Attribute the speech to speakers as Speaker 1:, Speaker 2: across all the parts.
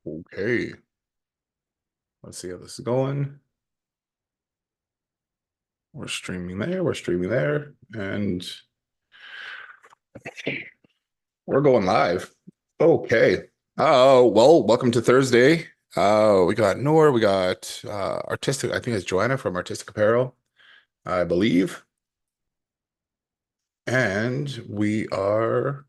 Speaker 1: Okay, let's see how this is going. We're streaming there, and we're going live. Okay. Oh, well, welcome to Thursday. We got Noor, we got Artistic, I think it's Joanna from Artistic Apparel, I believe. And we are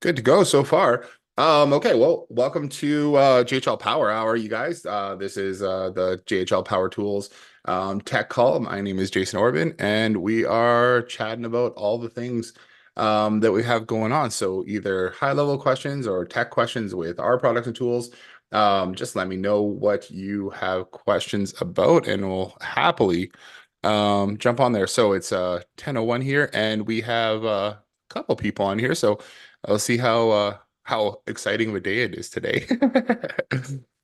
Speaker 1: good to go so far. Okay, well, welcome to GHL Power Hour, you guys. This is the GHL Power Tools tech call. My name is Jason Orban, and we are chatting about all the things that we have going on. So either high-level questions or tech questions with our products and tools. Just let me know what you have questions about, and we'll happily jump on there. So it's 10:01 here, and we have a couple people on here. So I'll see how exciting of a day it is today.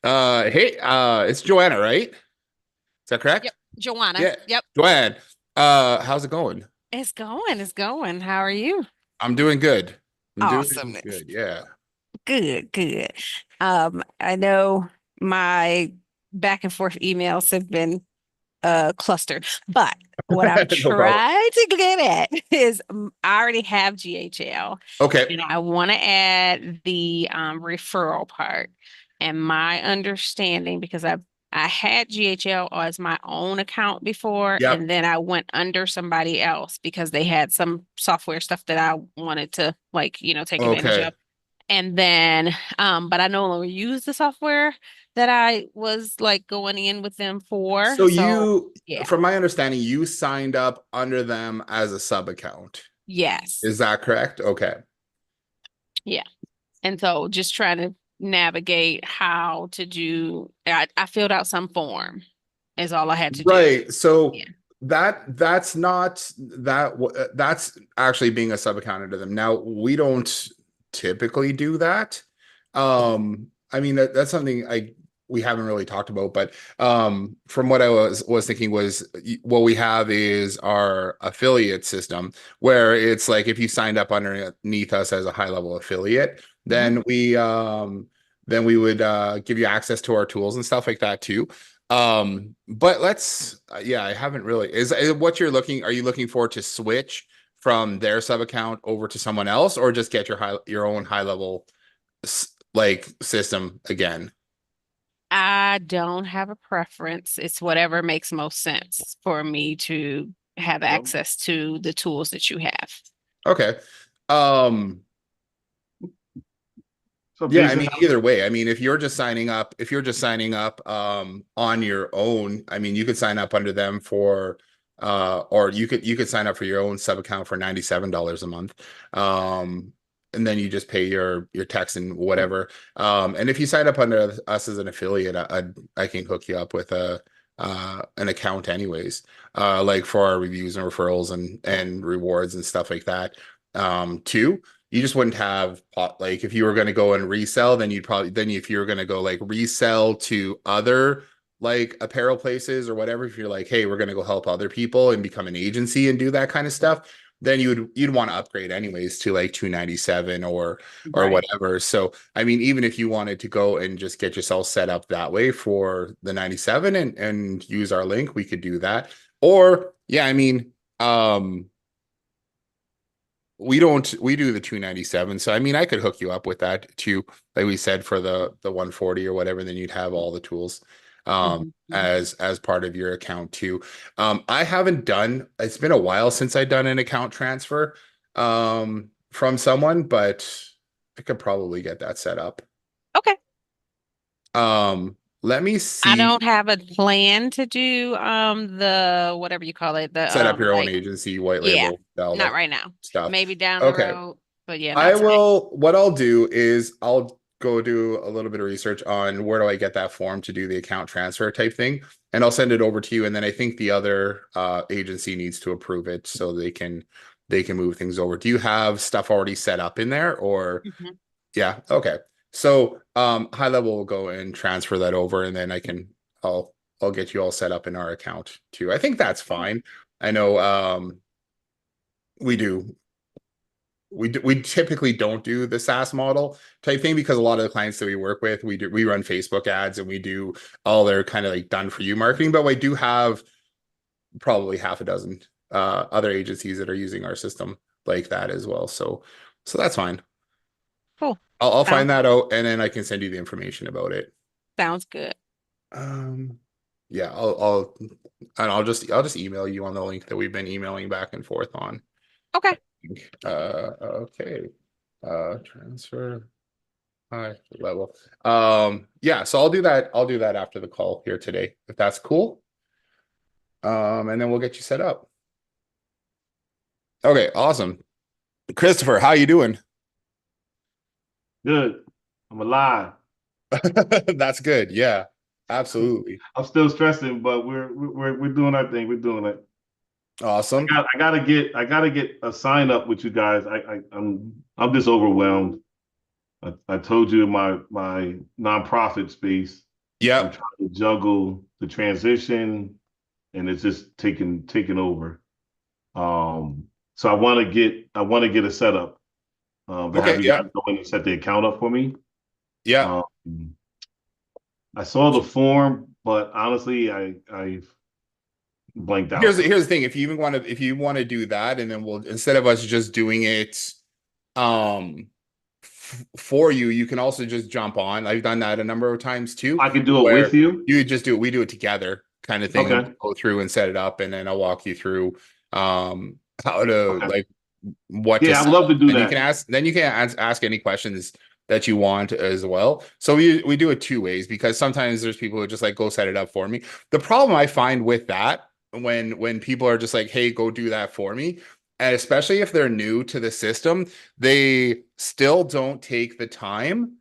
Speaker 1: Hey, it's Joanna, right? Is that
Speaker 2: Yep,
Speaker 1: correct?
Speaker 2: Joanna.
Speaker 1: Yeah,
Speaker 2: Yep.
Speaker 1: Joanne. How's it going?
Speaker 2: It's going. How are you?
Speaker 1: I'm doing good. I'm doing
Speaker 2: Awesomeness.
Speaker 1: good. Yeah.
Speaker 2: Good. I know my back and forth emails have been clustered, but what I'm
Speaker 1: No problem.
Speaker 2: trying to get at is I already have GHL
Speaker 1: Okay.
Speaker 2: and I want to add the referral part. And my understanding, because I had GHL as my own account before,
Speaker 1: Yep.
Speaker 2: and then I went under somebody else because they had some software stuff that I wanted to take advantage
Speaker 1: Okay.
Speaker 2: of. And then, but I no longer use the software that I was like going in with them for.
Speaker 1: So
Speaker 2: So
Speaker 1: you,
Speaker 2: yeah,
Speaker 1: from my understanding, you signed up under them as a sub account.
Speaker 2: yes,
Speaker 1: Is that correct? Okay.
Speaker 2: yeah. And so just trying to navigate how to do, I filled out some form is all I had to do.
Speaker 1: Right. So
Speaker 2: Yeah.
Speaker 1: that's not that's actually being a sub accountant to them. Now, we don't typically do that. I mean that's something I we haven't really talked about, but from what I was thinking was what we have is our affiliate system where it's like if you signed up underneath us as a high level affiliate,
Speaker 2: Mhm.
Speaker 1: then we would give you access to our tools and stuff like that too. But let's, yeah, I haven't really, is what you're looking, are you looking for to switch from their sub account over to someone else or just get your own high level like system again?
Speaker 2: I don't have a preference. It's whatever makes most sense for me to have
Speaker 1: Yep.
Speaker 2: access to the tools that you have.
Speaker 1: Okay. Um,
Speaker 3: So
Speaker 1: yeah, I
Speaker 3: Jason,
Speaker 1: mean, either way, I mean, if you're just signing up on your own, I mean, you could sign up under them for or you could sign up for your own sub account for $97 a month. And then you just pay your tax and whatever. And if you sign up under us as an affiliate, I can hook you up with a an account anyways. Like for our reviews and referrals and rewards and stuff like that. Too, you just wouldn't have like if you were going to go and resell, then you'd probably then if you were going to go like resell to other like apparel places or whatever, if you're like, hey, we're going to go help other people and become an agency and do that kind of stuff, then you'd want to upgrade anyways to like 297 or
Speaker 2: Right.
Speaker 1: whatever. So I mean, even if you wanted to go and just get yourself set up that way for the 97 and use our link, we could do that. Or yeah, I mean, we do the 297. So I mean I could hook you up with that too, like we said, for the 140 or whatever, then you'd have all the tools
Speaker 2: Mhm.
Speaker 1: as part of your account too. I haven't done, it's been a while since I've done an account transfer from someone, but I could probably get that set up.
Speaker 2: Okay.
Speaker 1: Let me
Speaker 2: I
Speaker 1: see.
Speaker 2: don't have a plan to do the whatever you call it, the
Speaker 1: Set up your own
Speaker 2: like
Speaker 1: agency, white
Speaker 2: yeah,
Speaker 1: label, all
Speaker 2: not
Speaker 1: that
Speaker 2: right now.
Speaker 1: stuff.
Speaker 2: Maybe down the
Speaker 1: Okay.
Speaker 2: road, but yeah, not
Speaker 1: I
Speaker 2: today.
Speaker 1: will, what I'll do is I'll go do a little bit of research on where do I get that form to do the account transfer type thing, and I'll send it over to you. And then I think the other agency needs to approve it so they can move things over. Do you have stuff already set up in there or
Speaker 2: Mhm.
Speaker 1: yeah, okay. So high level will go and transfer that over and then I'll get you all set up in our account too. I think that's
Speaker 2: Okay.
Speaker 1: fine. I know we do we typically don't do the SaaS model type thing because a lot of the clients that we work with, we run Facebook ads and we do all their kind of like done for you marketing, but we do have probably half a dozen other agencies that are using our system like that as well. So that's fine.
Speaker 2: Cool.
Speaker 1: I'll
Speaker 2: Sounds
Speaker 1: find that out and then I can send you the information about it.
Speaker 2: sounds good.
Speaker 1: Um, yeah, I'll just email you on the link that we've been emailing back and forth on.
Speaker 2: Okay.
Speaker 1: Okay. Transfer high level. Yeah, so I'll do that after the call here today, if that's cool. And then we'll get you set up. Okay, awesome. Christopher, how you doing?
Speaker 3: Good. I'm alive.
Speaker 1: That's good. Yeah, absolutely.
Speaker 3: I'm still stressing, but we're doing our thing. We're doing it.
Speaker 1: Awesome.
Speaker 3: I gotta get a sign up with you guys. I'm just overwhelmed. I told you my nonprofit space. I'm
Speaker 1: Yep.
Speaker 3: trying to juggle the transition, and it's just taking over. So I want to get a setup. To have
Speaker 1: Okay,
Speaker 3: you guys
Speaker 1: yeah.
Speaker 3: go in and set the account up for me.
Speaker 1: Yeah.
Speaker 3: Um, I saw the form, but honestly, I've blanked
Speaker 1: Here's
Speaker 3: out.
Speaker 1: here's the thing. If you want to do that, and then we'll instead of us just doing it um for you, you can also just jump on. I've done that a number of times too,
Speaker 3: I can do it with
Speaker 1: where
Speaker 3: you.
Speaker 1: you just do it, we do it together kind of thing, and
Speaker 3: Okay.
Speaker 1: go through and set it up, and then I'll walk you through how to
Speaker 3: Okay.
Speaker 1: like what to
Speaker 3: Yeah, I'd
Speaker 1: set
Speaker 3: love
Speaker 1: up.
Speaker 3: to do
Speaker 1: And you can
Speaker 3: that.
Speaker 1: ask any questions that you want as well. So we do it two ways because sometimes there's people who just like go set it up for me. The problem I find with that when people are just like, hey, go do that for me, and especially if they're new to the system, they still don't take the time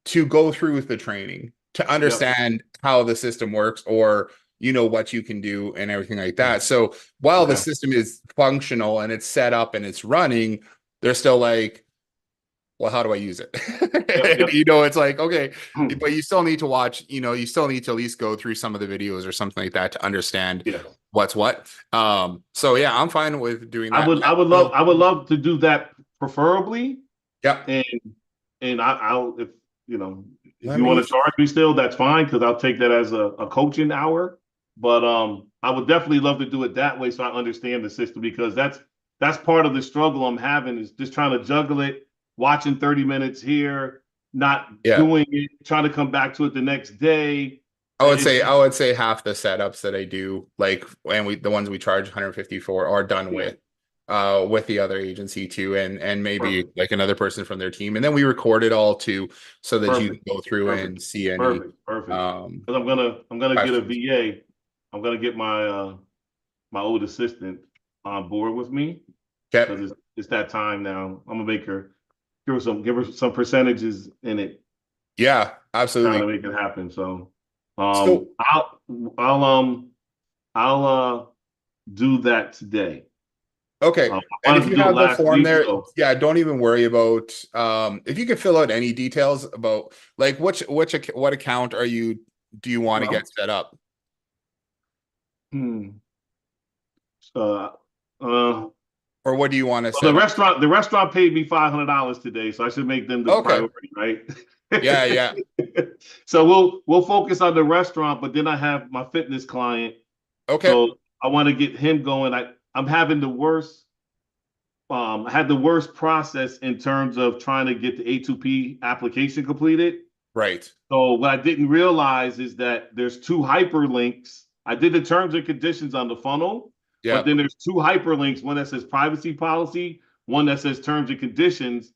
Speaker 1: to go through with the training to
Speaker 3: Yep.
Speaker 1: understand how the system works or what you can do and everything like that. So while the
Speaker 3: Okay.
Speaker 1: system is functional and it's set up and it's running, they're still like, well, how do I use it?
Speaker 3: Yep.
Speaker 1: And,
Speaker 3: Yep.
Speaker 1: it's like, okay, but you still need to watch, you still need to at least go through some of the videos or something like that to understand
Speaker 3: Yeah.
Speaker 1: what's what. So yeah, I'm fine with doing
Speaker 3: I
Speaker 1: that.
Speaker 3: would I would love I would love to do that preferably.
Speaker 1: Yeah.
Speaker 3: And I'll if you know if
Speaker 1: Let
Speaker 3: you want
Speaker 1: me
Speaker 3: to charge me still, that's fine because I'll take that as a coaching hour. But I would definitely love to do it that way so I understand the system because that's part of the struggle I'm having is just trying to juggle it, watching 30 minutes here, not
Speaker 1: yeah.
Speaker 3: doing it, trying to come back to it the next day.
Speaker 1: I would
Speaker 3: It's
Speaker 1: say I would say half the setups that I do, like and the ones we charge 150 for are done
Speaker 3: yeah,
Speaker 1: with the other agency too, and maybe
Speaker 3: perfect,
Speaker 1: like another person from their team. And then we record it all too so that you can
Speaker 3: perfect,
Speaker 1: go through
Speaker 3: perfect,
Speaker 1: and see any
Speaker 3: perfect.
Speaker 1: um
Speaker 3: Because I'm gonna get a
Speaker 1: questions.
Speaker 3: VA. I'm gonna get my old assistant on board with me
Speaker 1: Okay.
Speaker 3: because it's that time now. I'm gonna make her give her some percentages in it,
Speaker 1: Yeah,
Speaker 3: trying to
Speaker 1: absolutely.
Speaker 3: make it happen. So
Speaker 1: So
Speaker 3: I'll I'll do that today.
Speaker 1: okay.
Speaker 3: I
Speaker 1: And
Speaker 3: wanted
Speaker 1: if
Speaker 3: to
Speaker 1: you
Speaker 3: do it
Speaker 1: have the
Speaker 3: last
Speaker 1: form
Speaker 3: week,
Speaker 1: there,
Speaker 3: so
Speaker 1: yeah, don't even worry about if you could fill out any details about like what account do you want to get
Speaker 3: well,
Speaker 1: set up?
Speaker 3: hmm, uh, uh,
Speaker 1: Or what do you want to
Speaker 3: well,
Speaker 1: set up?
Speaker 3: the restaurant paid me $500 today, so I should make them the
Speaker 1: Okay.
Speaker 3: priority, right?
Speaker 1: Yeah, yeah.
Speaker 3: So we'll focus on the restaurant, but then I have my fitness client,
Speaker 1: Okay.
Speaker 3: so I want to get him going. I'm having the worst. I had the worst process in terms of trying to get the A2P application completed.
Speaker 1: Right.
Speaker 3: So what I didn't realize is that there's two hyperlinks. I did the terms and conditions on the funnel, but
Speaker 1: Yeah.
Speaker 3: then there's two hyperlinks, one that says privacy policy, one that says terms and conditions.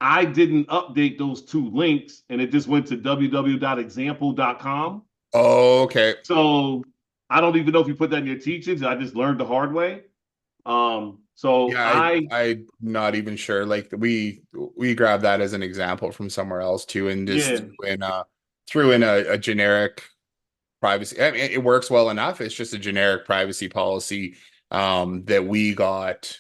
Speaker 3: I didn't update those two links and it just went to www.example.com.
Speaker 1: Okay.
Speaker 3: So I don't even know if you put that in your teachings. I just learned the hard way. So
Speaker 1: Yeah,
Speaker 3: I
Speaker 1: I'm not even sure. Like we grabbed that as an example from somewhere else too, and just
Speaker 3: yeah,
Speaker 1: threw in a generic privacy. I mean, it works well enough. It's just a generic privacy policy that we got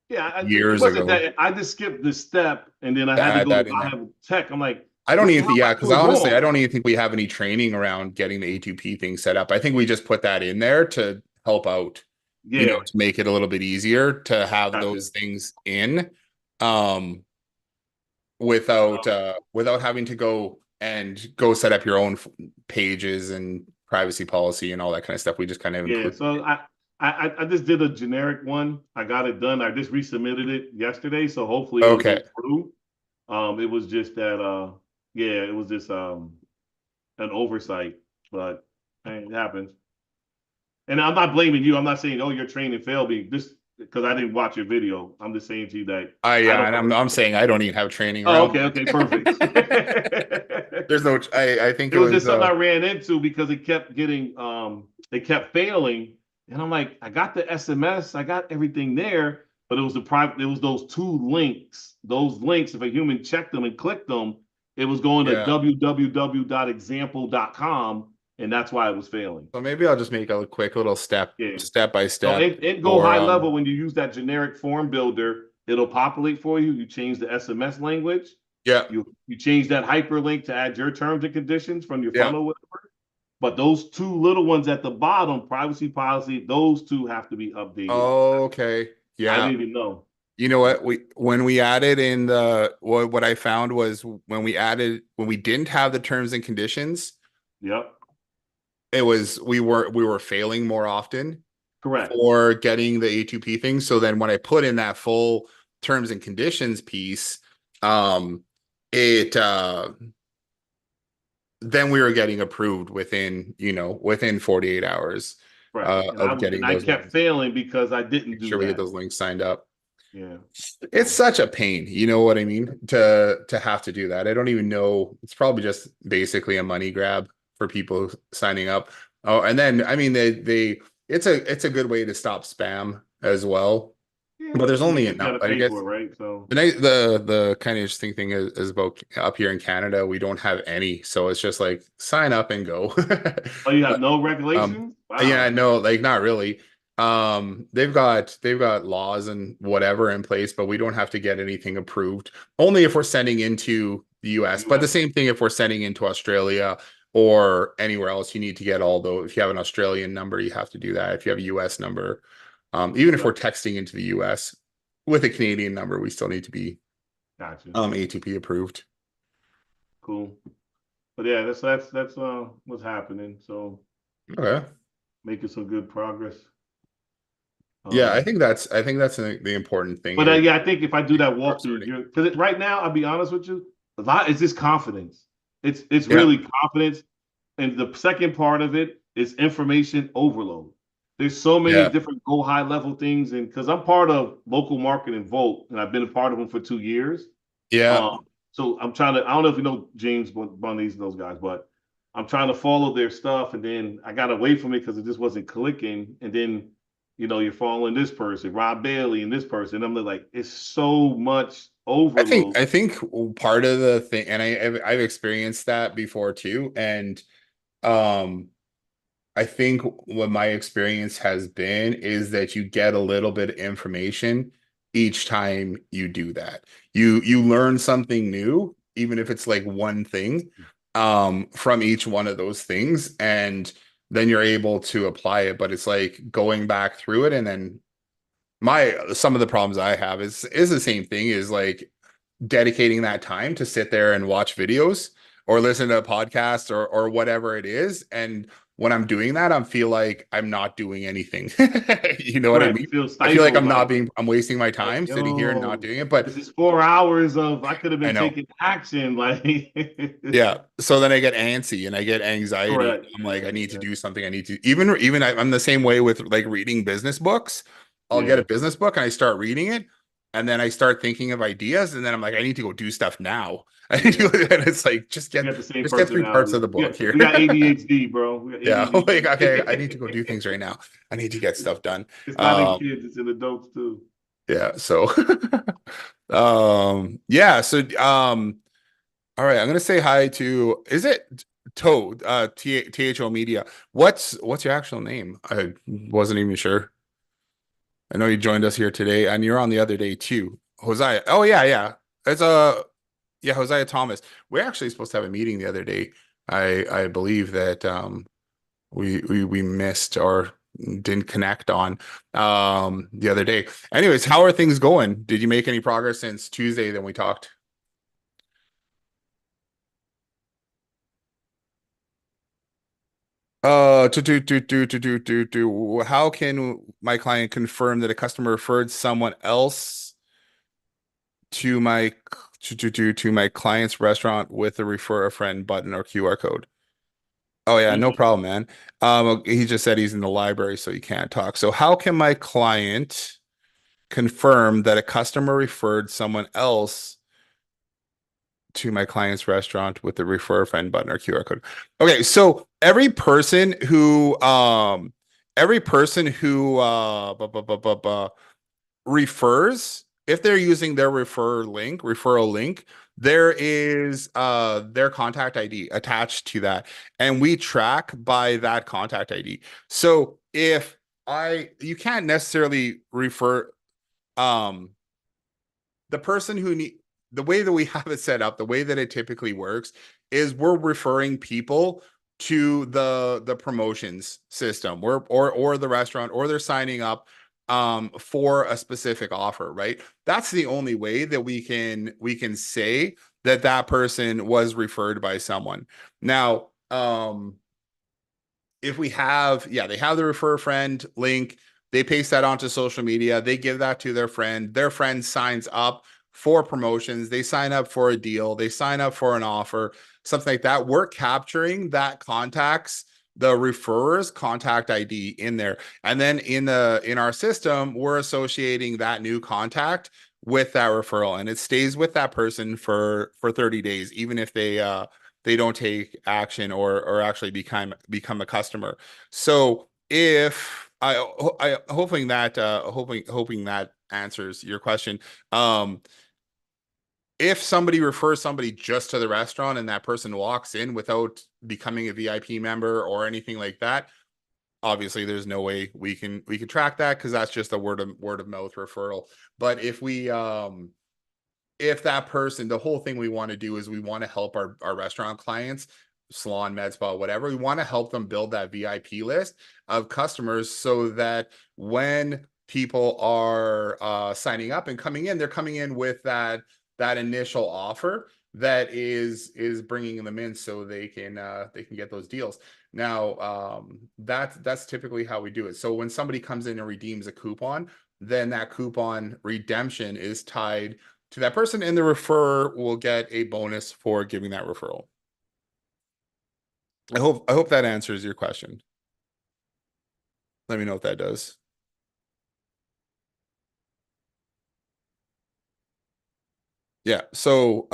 Speaker 3: yeah, it
Speaker 1: years
Speaker 3: wasn't
Speaker 1: ago.
Speaker 3: that I just skipped the step and then I
Speaker 1: Yeah,
Speaker 3: had to
Speaker 1: add
Speaker 3: go
Speaker 1: that
Speaker 3: to
Speaker 1: in
Speaker 3: I
Speaker 1: there.
Speaker 3: have tech. I'm like,
Speaker 1: I don't
Speaker 3: what the
Speaker 1: even
Speaker 3: hell
Speaker 1: think,
Speaker 3: am
Speaker 1: yeah,
Speaker 3: I
Speaker 1: because
Speaker 3: doing
Speaker 1: honestly, I
Speaker 3: wrong?
Speaker 1: don't even think we have any training around getting the A2P thing set up. I think we just put that in there to help out,
Speaker 3: Yeah,
Speaker 1: to make it a little bit easier to have
Speaker 3: gotcha.
Speaker 1: those things in. without having to go set up your own pages and privacy policy and all that kind of stuff. We just kind of
Speaker 3: Yeah,
Speaker 1: include.
Speaker 3: so I just did a generic one. I got it done. I just resubmitted it yesterday, so hopefully it'll go
Speaker 1: Okay.
Speaker 3: through. It was just that yeah, it was just an oversight, but hey, it happens. And I'm not blaming you. I'm not saying, oh, your training failed me. This because I didn't watch your video. I'm just saying to you that I
Speaker 1: Yeah,
Speaker 3: don't
Speaker 1: and
Speaker 3: know.
Speaker 1: I'm saying I don't even have training
Speaker 3: Oh,
Speaker 1: around
Speaker 3: okay,
Speaker 1: that.
Speaker 3: okay, perfect.
Speaker 1: There's no I think
Speaker 3: It
Speaker 1: it
Speaker 3: was
Speaker 1: was
Speaker 3: just something I ran into because it kept failing. And I'm like, I got the SMS, I got everything there, but it was those two links. Those links, if a human checked them and clicked them, it was going to
Speaker 1: yeah.
Speaker 3: www.example.com, and that's why it was failing.
Speaker 1: So maybe I'll just make a quick little step
Speaker 3: Yeah.
Speaker 1: by
Speaker 3: So
Speaker 1: step
Speaker 3: it go
Speaker 1: for
Speaker 3: high level when you use that generic form builder, it'll populate for you. You change the SMS language.
Speaker 1: yeah.
Speaker 3: You change that hyperlink to add your terms and conditions from your
Speaker 1: Yeah.
Speaker 3: funnel, whatever. But those two little ones at the bottom, privacy policy, those two have to be updated.
Speaker 1: Okay.
Speaker 3: I
Speaker 1: Yeah.
Speaker 3: didn't even know.
Speaker 1: You know what? When we added in what I found was when we didn't have the terms and conditions,
Speaker 3: Yep.
Speaker 1: we were failing more often
Speaker 3: Correct.
Speaker 1: for getting the A2P thing. So then when I put in that full terms and conditions piece, it then we were getting approved within 48 hours
Speaker 3: Right.
Speaker 1: of getting
Speaker 3: I
Speaker 1: those
Speaker 3: kept
Speaker 1: links.
Speaker 3: failing because I didn't
Speaker 1: Make
Speaker 3: do
Speaker 1: sure we get
Speaker 3: that.
Speaker 1: those links signed up.
Speaker 3: Yeah.
Speaker 1: It's
Speaker 3: So,
Speaker 1: such a pain, you know what I mean? To have to do that. I don't even know. It's probably just basically a money grab for people signing up. Oh, and then I mean they it's a good way to stop spam as well.
Speaker 3: yeah.
Speaker 1: But there's
Speaker 3: And
Speaker 1: only
Speaker 3: you just got
Speaker 1: enough.
Speaker 3: to
Speaker 1: I
Speaker 3: pay
Speaker 1: guess
Speaker 3: for it, right? So,
Speaker 1: the kind of interesting thing is about up here in Canada, we don't have any. So it's just like sign up and go.
Speaker 3: oh, you have
Speaker 1: But
Speaker 3: no
Speaker 1: um,
Speaker 3: regulations?
Speaker 1: yeah,
Speaker 3: Wow.
Speaker 1: no, like not really. They've got laws and whatever in place, but we don't have to get anything approved. Only if we're sending into the US. But the
Speaker 3: US.
Speaker 1: same thing if we're sending into Australia or anywhere else, you need to get all those. If you have an Australian number, you have to do that. If you have a US number, even if we're
Speaker 3: Yep.
Speaker 1: texting into the US with a Canadian number, we still need to be
Speaker 3: Gotcha.
Speaker 1: ATP approved.
Speaker 3: Cool. But yeah, that's what's happening. So
Speaker 1: Okay.
Speaker 3: making some good progress.
Speaker 1: Yeah, I
Speaker 3: Um,
Speaker 1: think that's the important thing
Speaker 3: but
Speaker 1: is
Speaker 3: yeah, I think if I do that walkthrough,
Speaker 1: starting.
Speaker 3: you're because right now, I'll be honest with you, a lot is just confidence. It's
Speaker 1: Yeah.
Speaker 3: really confidence, and the second part of it is information overload. There's so many
Speaker 1: Yeah.
Speaker 3: different go high level things, and because I'm part of local marketing Volt, and I've been a part of them for 2 years.
Speaker 1: Yeah.
Speaker 3: So I'm trying to. I don't know if you know James Bundy's and those guys, but I'm trying to follow their stuff, and then I got away from it because it just wasn't clicking, and then you're following this person, Rob Bailey, and this person. And I'm like, it's so much overload.
Speaker 1: I think part of the thing, and I've experienced that before too, and um, I think what my experience has been is that you get a little bit of information each time you do that. You learn something new, even if it's like one thing, from each one of those things, and then you're able to apply it. But it's like going back through it and then some of the problems I have is the same thing is like dedicating that time to sit there and watch videos or listen to a podcast or whatever it is. And when I'm doing that, I feel like I'm not doing anything. You know what I
Speaker 3: Correct. You
Speaker 1: mean?
Speaker 3: feel
Speaker 1: I feel like
Speaker 3: stifled,
Speaker 1: I'm wasting my
Speaker 3: like,
Speaker 1: time sitting here and not
Speaker 3: yo,
Speaker 1: doing it. But
Speaker 3: this is 4 hours of I could have
Speaker 1: I
Speaker 3: been
Speaker 1: know.
Speaker 3: taking action. Like,
Speaker 1: Yeah. So then I get antsy and I get anxiety.
Speaker 3: correct.
Speaker 1: I'm like,
Speaker 3: Yeah,
Speaker 1: I need to
Speaker 3: yeah,
Speaker 1: do something. I need to I'm the same way with like reading business books. I'll get a
Speaker 3: yeah.
Speaker 1: business book and I start reading it, and then I start thinking of ideas, and then I'm like, I need to go do stuff now.
Speaker 3: Yeah.
Speaker 1: And it's like
Speaker 3: We got the same
Speaker 1: just get three parts
Speaker 3: personality.
Speaker 1: of the book here.
Speaker 3: We got ADHD, bro. We got
Speaker 1: Yeah. Like, okay, I need to go
Speaker 3: ADHD.
Speaker 1: do things right now. I need to get stuff done.
Speaker 3: It's not in kids, it's in adults too.
Speaker 1: Yeah. So yeah. So all right, I'm gonna say hi to is it Toad, THO Media. What's your actual name? I wasn't even sure. I know you joined us here today, and you're on the other day too. Hosea. Oh yeah, yeah. It's yeah, Hosea Thomas. We're actually supposed to have a meeting the other day. I believe that we missed, or didn't connect on the other day. Anyways, how are things going? Did you make any progress since Tuesday that we talked? How can my client confirm that a customer referred someone else to my to my client's restaurant with a refer a friend button or QR code? Oh yeah, no
Speaker 3: Mhm.
Speaker 1: problem, man. He just said he's in the library, so he can't talk. So how can my client confirm that a customer referred someone else to my client's restaurant with the refer a friend button or QR code? Okay, so every person who refers, if they're using their referral link, there is their contact ID attached to that, and we track by that contact ID. So if I you can't necessarily refer um the person who need the way that we have it set up, the way that it typically works is we're referring people to the promotions system or the restaurant, or they're signing up for a specific offer, right? That's the only way that we can say that that person was referred by someone. Now, if we have, yeah, they have the refer a friend link, they paste that onto social media, they give that to their friend signs up for promotions, they sign up for a deal, they sign up for an offer, something like that. We're capturing that contacts, the referrer's contact ID in there. And then in our system, we're associating that new contact with that referral, and it stays with that person for 30 days, even if they don't take action or actually become a customer. So if I hoping that answers your question. Um, if somebody refers somebody just to the restaurant and that person walks in without becoming a VIP member or anything like that, obviously there's no way we can track that, because that's just a word of mouth referral. But if that person, the whole thing we want to do is we want to help our restaurant clients, salon, med spa, whatever, we want to help them build that VIP list of customers, so that when people are signing up and coming in, they're coming in with that initial offer that is bringing them in, so they can get those deals. Now, that's typically how we do it. So when somebody comes in and redeems a coupon, then that coupon redemption is tied to that person, and the referrer will get a bonus for giving that referral. I hope that answers your question. Let me know if that does. Yeah. So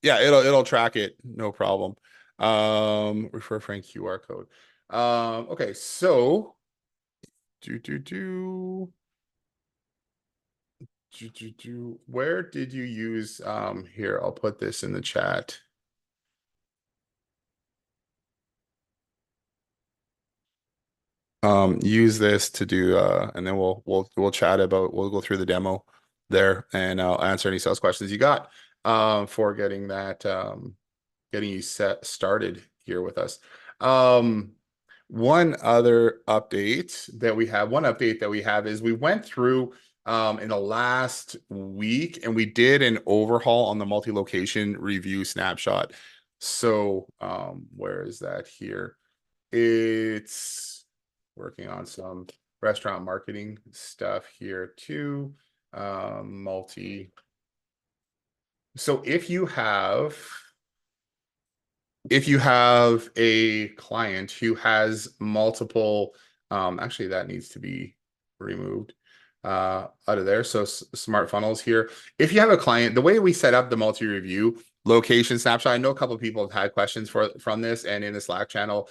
Speaker 1: yeah, it'll track it, no problem. Refer Frank QR code. Okay, so do where did you use here? I'll put this in the chat. Use this to do and then we'll chat about, we'll go through the demo there, and I'll answer any sales questions you got for getting you set started here with us. One update that we have is we went through in the last week, and we did an overhaul on the multi-location review snapshot. So where is that here? It's working on some restaurant marketing stuff here too. Multi. So if you have a client who has multiple, actually that needs to be removed out of there. So smart funnels here. If you have a client, the way we set up the multi-review location snapshot, I know a couple of people have had questions from this, and in the Slack channel,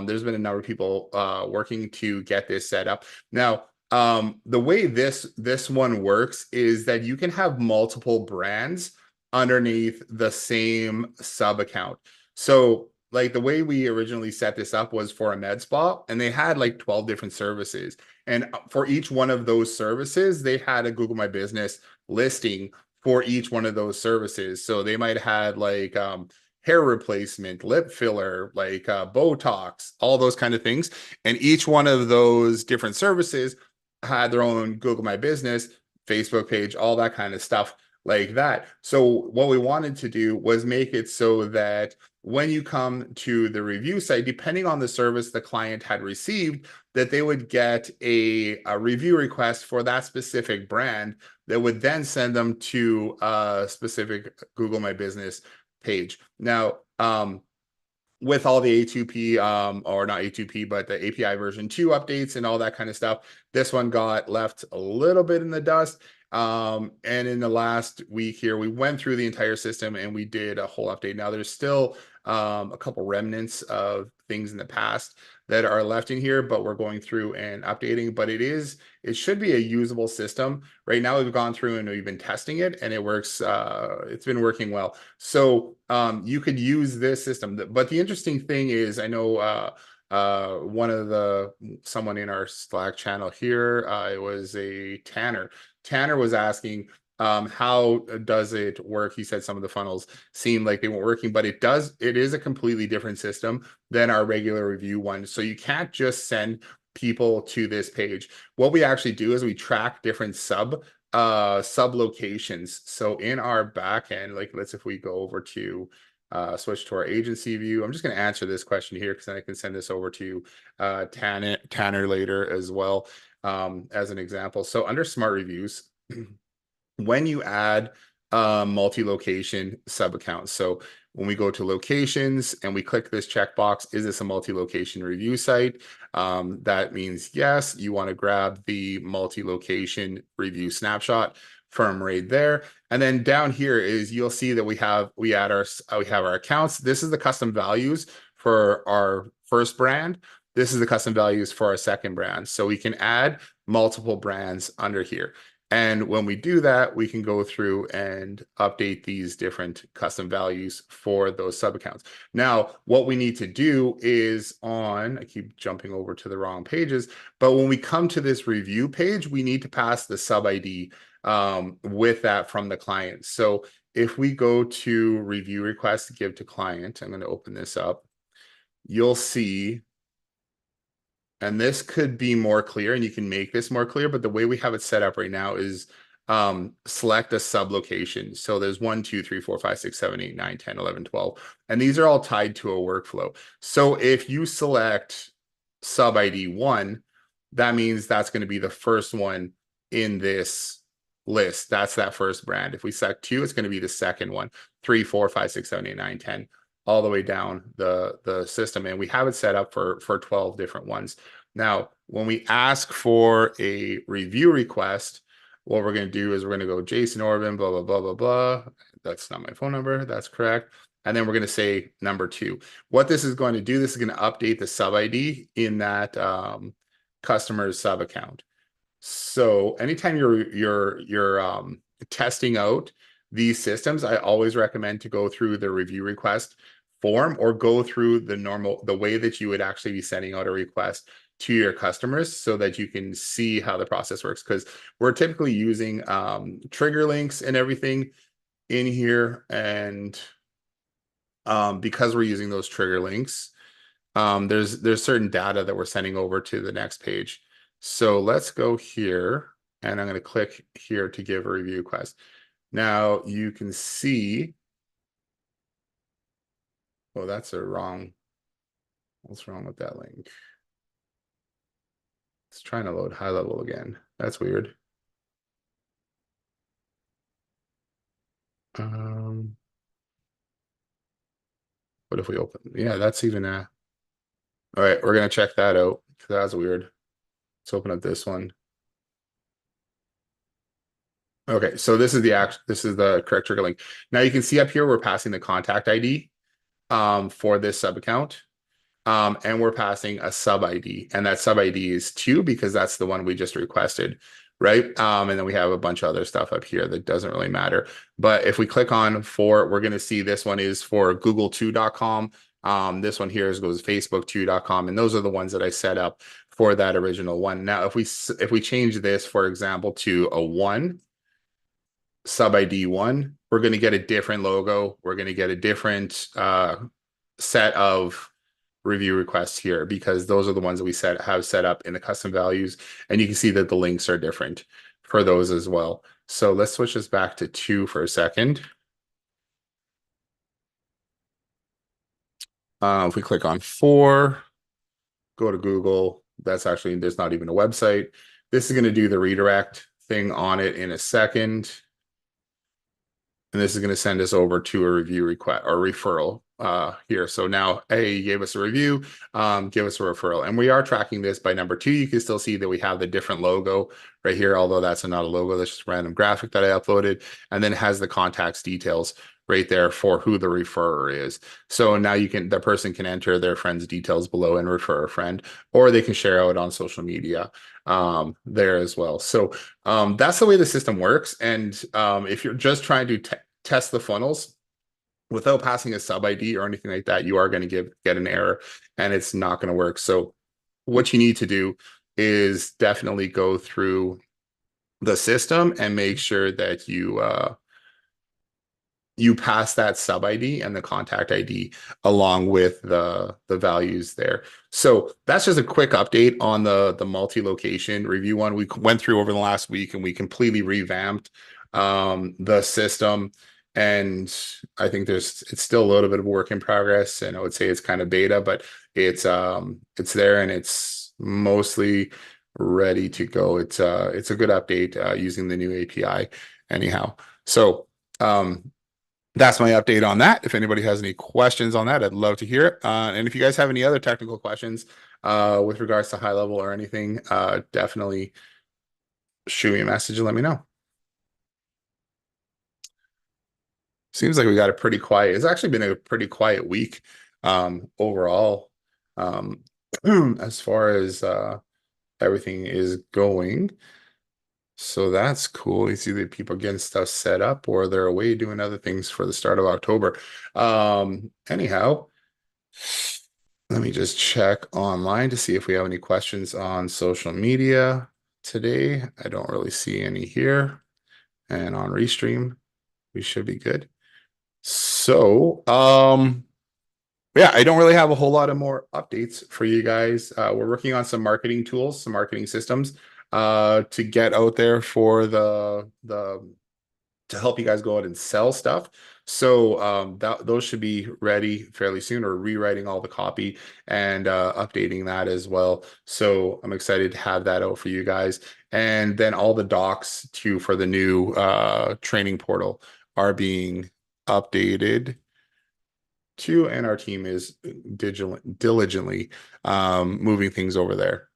Speaker 1: there's been a number of people working to get this set up. Now, the way this one works is that you can have multiple brands underneath the same sub account. So like the way we originally set this up was for a med spa, and they had like 12 different services. And for each one of those services, they had a Google My Business listing for each one of those services. So they might have had like hair replacement, lip filler, like Botox, all those kind of things. And each one of those different services had their own Google My Business, Facebook page, all that kind of stuff like that. So what we wanted to do was make it so that when you come to the review site, depending on the service the client had received, that they would get a review request for that specific brand that would then send them to a specific Google My Business page. Now, with all the A2P, or not A2P, but the API version 2 updates and all that kind of stuff, this one got left a little bit in the dust. And in the last week here, we went through the entire system and we did a whole update. Now, there's still a couple remnants of things in the past that are left in here, but we're going through and updating. But it should be a usable system. Right now, we've gone through and we've been testing it, and it works. It's been working well. So you could use this system. But the interesting thing is, I know someone in our Slack channel here, it was a Tanner. Tanner was asking, how does it work? He said some of the funnels seemed like they weren't working, but it is a completely different system than our regular review one. So you can't just send people to this page. What we actually do is we track different sub locations. So in our back end, like if we go over to switch to our agency view. I'm just going to answer this question here because then I can send this over to Tanner later as well, as an example. So under smart reviews, when you add multi-location sub accounts, so when we go to locations and we click this checkbox, is this a multi-location review site? That means yes, you want to grab the multi-location review snapshot from right there. And then down here is you'll see that we have our accounts. This is the custom values for our first brand. This is the custom values for our second brand. So we can add multiple brands under here. And when we do that, we can go through and update these different custom values for those sub accounts. Now, what we need to do is I keep jumping over to the wrong pages, but when we come to this review page, we need to pass the sub ID with that from the client. So if we go to review request, give to client, I'm going to open this up. You'll see, and this could be more clear and you can make this more clear, but the way we have it set up right now is select a sub location. So there's 1, 2, 3, 4, 5, 6, 7, 8, 9, 10, 11, 12. And these are all tied to a workflow. So if you select sub ID 1, that means that's going to be the first one in this list. That's that first brand. If we select 2, it's going to be the second one. 3, 4, 5, 6, 7, 8, 9, 10. All the way down the system, and we have it set up for 12 different ones. Now, when we ask for a review request, what we're going to do is we're going to go Jason Orban, blah, blah, blah, blah, blah. That's not my phone number. That's correct. And then we're going to say number 2. What this is going to do, this is going to update the sub ID in that customer's sub account. So anytime you're testing out these systems, I always recommend to go through the review request form or go through the way that you would actually be sending out a request to your customers so that you can see how the process works. Because we're typically using trigger links and everything in here. And because we're using those trigger links, there's certain data that we're sending over to the next page. So let's go here and I'm going to click here to give a review request. Now you can see, oh, what's wrong with that link? It's trying to load high level again. That's weird. What if we open? Yeah, that's even all right, we're gonna check that out. That's weird. Let's open up this one. Okay, so this is the correct trigger link. Now you can see up here we're passing the contact ID for this sub account. And we're passing a sub ID, and that sub ID is 2 because that's the one we just requested, right? And then we have a bunch of other stuff up here that doesn't really matter. But if we click on we're going to see this one is for google2.com. This one here goes facebook2.com, and those are the ones that I set up for that original one. Now, if we change this, for example, to a 1, sub ID one, we're going to get a different logo. We're going to get a different set of review requests here because those are the ones that we have set up in the custom values. And you can see that the links are different for those as well. So let's switch this back to 2 for a second. If we click on 4, go to Google, there's not even a website. This is going to do the redirect thing on it in a second. And this is going to send us over to a review request or referral here. So now, hey, you gave us a review, give us a referral. And we are tracking this by number 2. You can still see that we have the different logo right here, although that's not a logo, that's just a random graphic that I uploaded. And then it has the contacts details right there for who the referrer is. So now the person can enter their friend's details below and refer a friend, or they can share out on social media there as well. So that's the way the system works. And if you're just trying to test the funnels without passing a sub ID or anything like that, you are going to get an error and it's not going to work. So what you need to do is definitely go through the system and make sure that you pass that sub ID and the contact ID along with the values there. So that's just a quick update on the multi-location review one we went through over the last week, and we completely revamped the system. And I think it's still a little bit of work in progress, and I would say it's kind of beta, but it's there and it's mostly ready to go. It's a good update using the new API anyhow. So that's my update on that. If anybody has any questions on that, I'd love to hear it. And if you guys have any other technical questions with regards to high level or anything, definitely shoot me a message and let me know. Seems like we got a pretty quiet. It's actually been a pretty quiet week overall as far as everything is going. So that's cool. You see that people getting stuff set up or they're away doing other things for the start of October. Anyhow, let me just check online to see if we have any questions on social media today. I don't really see any here. And on Restream, we should be good. So, yeah, I don't really have a whole lot of more updates for you guys. We're working on some marketing tools, some marketing systems to get out there for to help you guys go out and sell stuff. So those should be ready fairly soon, or rewriting all the copy and updating that as well. So I'm excited to have that out for you guys. And then all the docs too for the new training portal are being updated too, and our team is diligently moving things over there.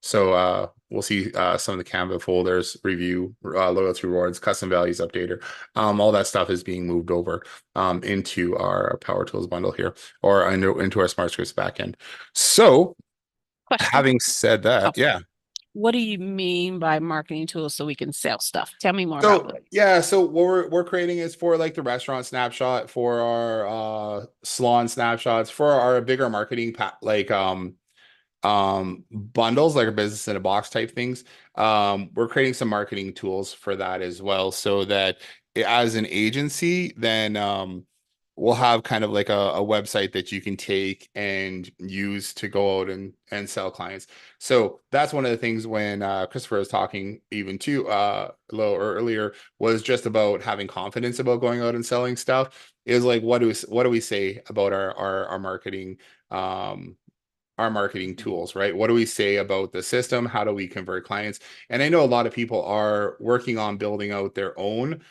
Speaker 1: So we'll see some of the Canva folders, review, loyalty rewards, custom values updater. All that stuff is being moved over into our Power Tools bundle here, or into our Smart Scripts backend. So
Speaker 2: Question.
Speaker 1: having said that, yeah.
Speaker 2: What do you mean by marketing tools so we can sell stuff? Tell me more about it.
Speaker 1: Yeah, so what we're creating is for like the restaurant snapshot, for our salon snapshots, for our bigger marketing bundles, like a business in a box type things. We're creating some marketing tools for that as well, so that as an agency, then we'll have kind of like a website that you can take and use to go out and sell clients. So that's one of the things when Christopher was talking even too a little earlier, was just about having confidence about going out and selling stuff. Is like, what do we say about our marketing tools, right? What do we say about the system? How do we convert clients? And I know a lot of people are working on building out their own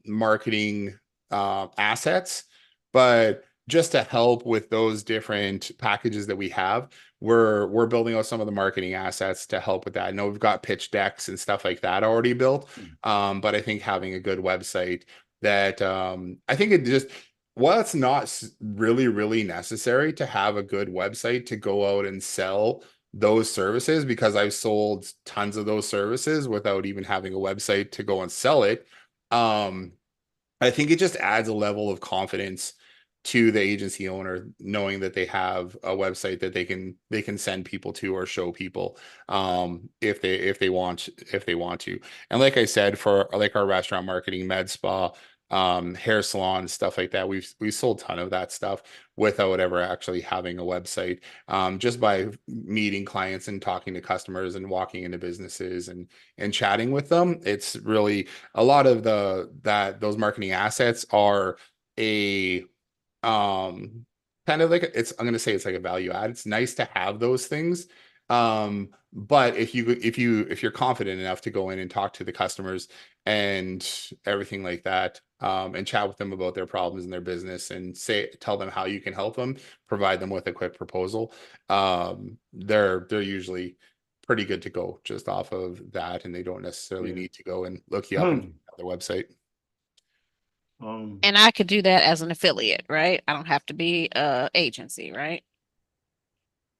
Speaker 1: marketing assets, but just to help with those different packages that we have, we're building out some of the marketing assets to help with that. I know we've got pitch decks and stuff like that already built, but I think having a good website that I think it just, well, it's not really necessary to have a good website to go out and sell those services, because I've sold tons of those services without even having a website to go and sell it. I think it just adds a level of confidence to the agency owner, knowing that they have a website that they can send people to or show people if they want to. And like I said, for like our restaurant marketing, med spa, hair salon, stuff like that, we've sold a ton of that stuff without ever actually having a website, just by meeting clients and talking to customers and walking into businesses and chatting with them. It's really a lot of those marketing assets are a kind of like I'm going to say it's like a value add. It's nice to have those things. But if you're confident enough to go in and talk to the customers and everything like that, and chat with them about their problems in their business and tell them how you can help them, provide them with a quick proposal, they're usually pretty good to go just off of that, and they don't necessarily need to go and look you up and their website.
Speaker 2: And I could do that as an affiliate, right? I don't have to be a agency, right?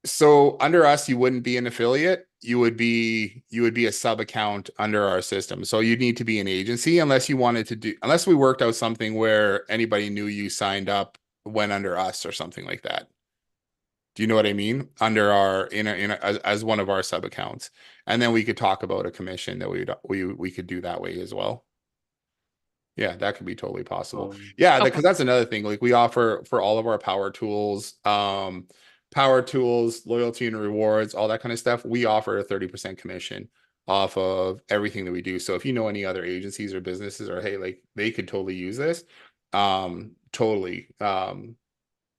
Speaker 1: So under us, you wouldn't be an affiliate. You would be a sub account under our system. So you'd need to be an agency unless you wanted to unless we worked out something where anybody knew you signed up went under us or something like that. Do you know what I mean? Under our as one of our sub accounts, and then we could talk about a commission that we could do that way as well. Yeah, that could be totally possible. Yeah, because that's another thing. Like we offer for all of our power tools, loyalty and rewards, all that kind of stuff. We offer a 30% commission off of everything that we do. So if you know any other agencies or businesses, or hey, like they could totally use this, totally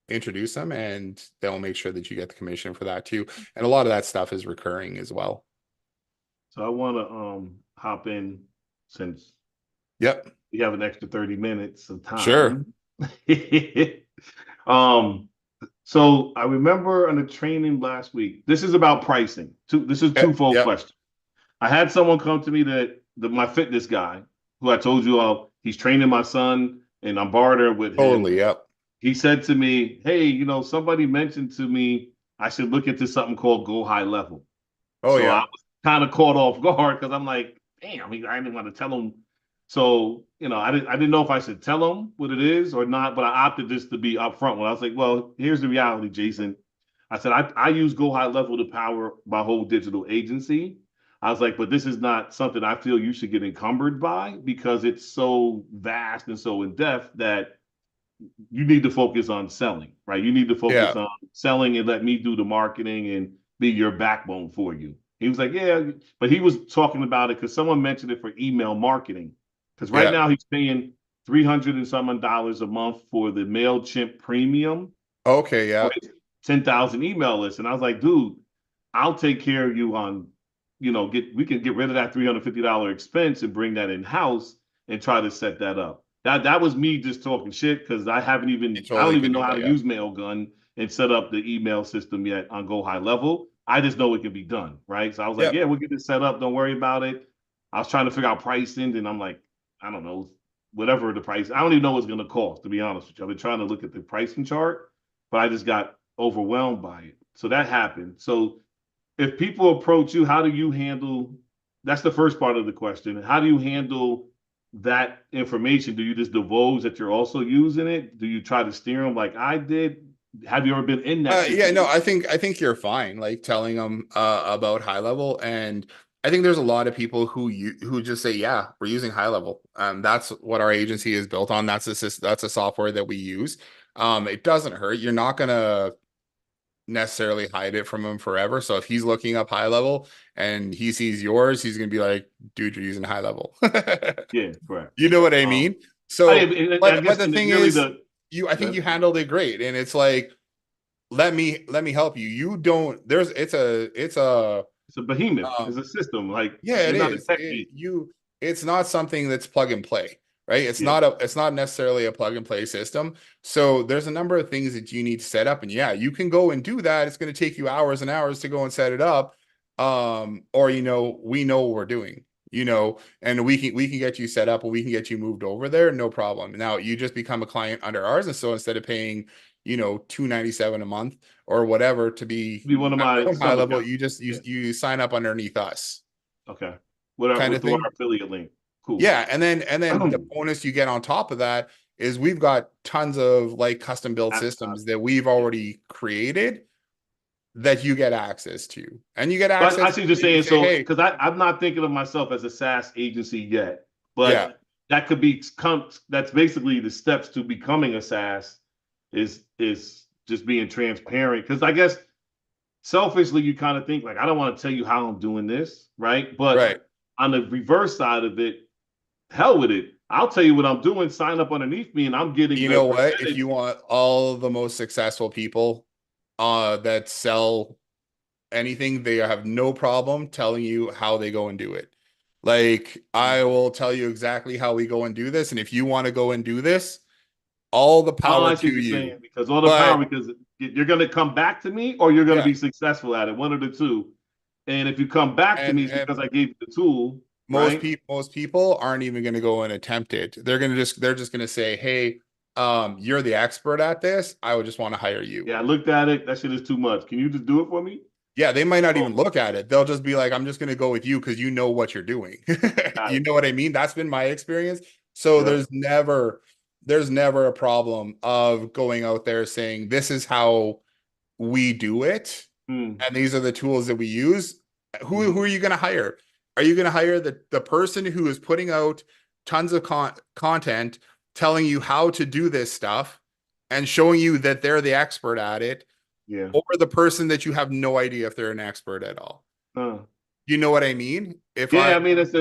Speaker 1: introduce them, and they'll make sure that you get the commission for that too. And a lot of that stuff is recurring as well.
Speaker 3: So I want to hop in since
Speaker 1: yep,
Speaker 3: we have an extra 30 minutes of time.
Speaker 1: Sure.
Speaker 3: So I remember on the training last week, this is about pricing. This is twofold question. I had someone come to me my fitness guy, who I told you he's training my son and I'm bartering with him.
Speaker 1: Totally, yep.
Speaker 3: He said to me, hey, somebody mentioned to me I should look into something called Go High Level.
Speaker 1: Oh, yeah.
Speaker 3: I was kind of caught off guard because I'm like, damn, I didn't want to tell him. So, I didn't know if I should tell him what it is or not, but I opted just to be upfront when I was like, well, here's the reality, Jason. I said, I use Go High Level to power my whole digital agency. I was like, but this is not something I feel you should get encumbered by because it's so vast and so in depth that you need to focus on selling, right? You need to focus on selling and let me do the marketing and be your backbone for you. He was like, yeah, but he was talking about it because someone mentioned it for email marketing. Because right now he's paying $300 and some $1 a month for the MailChimp premium.
Speaker 1: Okay, yeah.
Speaker 3: 10,000 email lists. And I was like, dude, I'll take care of you on, we can get rid of that $350 expense and bring that in-house and try to set that up. That was me just talking shit because I don't even know how to use Mailgun and set up the email system yet on Go High Level. I just know it can be done, right? So I was like, yeah, we'll get this set up. Don't worry about it. I was trying to figure out pricing, and I'm like, I don't know, whatever the price. I don't even know what it's going to cost, to be honest with you. I've been trying to look at the pricing chart, but I just got overwhelmed by it. So that happened. So if people approach you, how do you handle, that's the first part of the question. How do you handle that information? Do you just divulge that you're also using it? Do you try to steer them like I did? Have you ever been in that?
Speaker 1: Yeah, no, I think you're fine, like telling them about High Level. And I think there's a lot of people who just say, yeah, we're using High Level. That's what our agency is built on. That's a software that we use. It doesn't hurt. You're not gonna necessarily hide it from him forever. So if he's looking up High Level and he sees yours, he's gonna be like, dude, you're using High Level.
Speaker 3: Yeah, correct.
Speaker 1: You know what I mean? So but the thing is, I think you handled it great. And it's like, let me help you. You don't, it's a
Speaker 3: behemoth. It's a system. Like,
Speaker 1: yeah, it is. It's not something that's plug and play, right? It's not necessarily a plug and play system. So there's a number of things that you need to set up, and yeah, you can go and do that. It's going to take you hours and hours to go and set it up. Or we know what we're doing, and we can get you set up, and we can get you moved over there, no problem. Now you just become a client under ours, and so instead of paying $297 a month or whatever to be
Speaker 3: one of my
Speaker 1: High Level, you sign up underneath us.
Speaker 3: Okay. Whatever, kind of thing. Our affiliate link. Cool.
Speaker 1: Yeah, and then the bonus you get on top of that is we've got tons of like custom built
Speaker 3: That's
Speaker 1: systems that we've already created that you get access to. And you get
Speaker 3: But I
Speaker 1: access
Speaker 3: see what
Speaker 1: to
Speaker 3: you're
Speaker 1: and you
Speaker 3: saying.
Speaker 1: say,
Speaker 3: So,
Speaker 1: hey,
Speaker 3: because I'm not thinking of myself as a SaaS agency yet,
Speaker 1: yeah,
Speaker 3: but that could be that's basically the steps to becoming a SaaS is just being transparent. Because I guess selfishly, you kind of think like, I don't want to tell you how I'm doing this, right? But
Speaker 1: right.
Speaker 3: on the reverse side of it, hell with it. I'll tell you what I'm doing. Sign up underneath me, and I'm getting
Speaker 1: You
Speaker 3: the
Speaker 1: know what? If
Speaker 3: percentage.
Speaker 1: you want all the most successful people that sell anything, they have no problem telling you how they go and do it. Like, I will tell you exactly how we go and do this. And if you want to go and do this, all the
Speaker 3: Oh,
Speaker 1: power
Speaker 3: I see
Speaker 1: to
Speaker 3: what you're
Speaker 1: you.
Speaker 3: saying because all the power,
Speaker 1: But
Speaker 3: because you're going to come back to me or you're going to
Speaker 1: yeah,
Speaker 3: be successful at it, one of the two. And if you come back to me, it's
Speaker 1: and
Speaker 3: because I gave you the tool, right?
Speaker 1: most people aren't even going to go and attempt it. They're just going to say, "Hey, you're the expert at this. I would just want to hire you."
Speaker 3: Yeah, I looked at it. That shit is too much. Can you just do it for me?
Speaker 1: Yeah, they might not
Speaker 3: Oh,
Speaker 1: even look at it. They'll just be like, I'm just going to go with you because you know what you're doing.
Speaker 3: got
Speaker 1: You
Speaker 3: it.
Speaker 1: know what I mean? That's been my experience. So
Speaker 3: Yeah.
Speaker 1: there's never a problem of going out there saying, this is how we do it.
Speaker 3: Hmm.
Speaker 1: And these are the tools that we use. Who
Speaker 3: Mhm.
Speaker 1: are you going to hire? Are you going to hire the person who is putting out tons of content, telling you how to do this stuff and showing you that they're the expert at it?
Speaker 3: Yeah.
Speaker 1: Or the person that you have no idea if they're an expert at all.
Speaker 3: Huh.
Speaker 1: You know what I mean? If
Speaker 3: Yeah,
Speaker 1: I
Speaker 3: I mean that's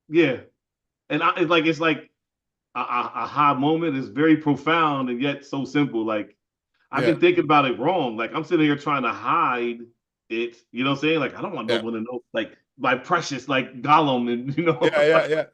Speaker 3: yeah. And it's like a high moment is very profound and yet so simple. Like I've
Speaker 1: yeah,
Speaker 3: been thinking about it wrong. Like I'm sitting here trying to hide it. You know what I'm saying? Like I don't want no
Speaker 1: yeah,
Speaker 3: one to know. Like my precious, like Gollum, and
Speaker 1: yeah, yeah, yeah,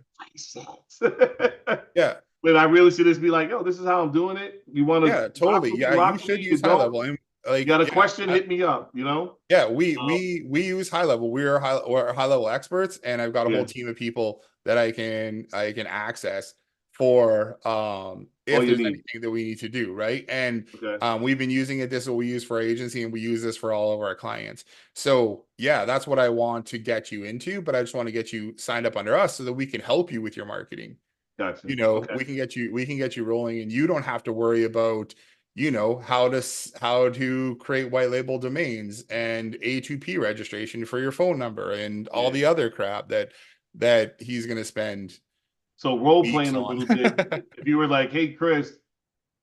Speaker 1: yeah,
Speaker 3: when I really should just be like, yo, this is how I'm doing it. You want to
Speaker 1: yeah,
Speaker 3: rock
Speaker 1: totally.
Speaker 3: with me,
Speaker 1: Yeah, you
Speaker 3: rock with
Speaker 1: should
Speaker 3: me. You
Speaker 1: use high
Speaker 3: don't.
Speaker 1: level. And
Speaker 3: You got
Speaker 1: like,
Speaker 3: a
Speaker 1: yeah,
Speaker 3: question? Hit me up. You know?
Speaker 1: yeah,
Speaker 3: Um,
Speaker 1: we use high level. We're high level experts, and I've got a whole
Speaker 3: yeah.
Speaker 1: team of people that I can access for
Speaker 3: All
Speaker 1: if
Speaker 3: you
Speaker 1: there's
Speaker 3: need.
Speaker 1: anything that we need to do, right? And
Speaker 3: Okay.
Speaker 1: we've been using it. This is what we use for our agency, and we use this for all of our clients. So yeah, that's what I want to get you into, but I just want to get you signed up under us so that we can help you with your marketing.
Speaker 3: Gotcha.
Speaker 1: You know,
Speaker 3: Okay.
Speaker 1: we can get you rolling, and you don't have to worry about, you know, how to create white label domains and A2P registration for your phone number and all
Speaker 3: Yeah.
Speaker 1: the other crap that he's going to spend
Speaker 3: So role
Speaker 1: weeks
Speaker 3: playing a
Speaker 1: on.
Speaker 3: little bit. If you were like, hey Chris,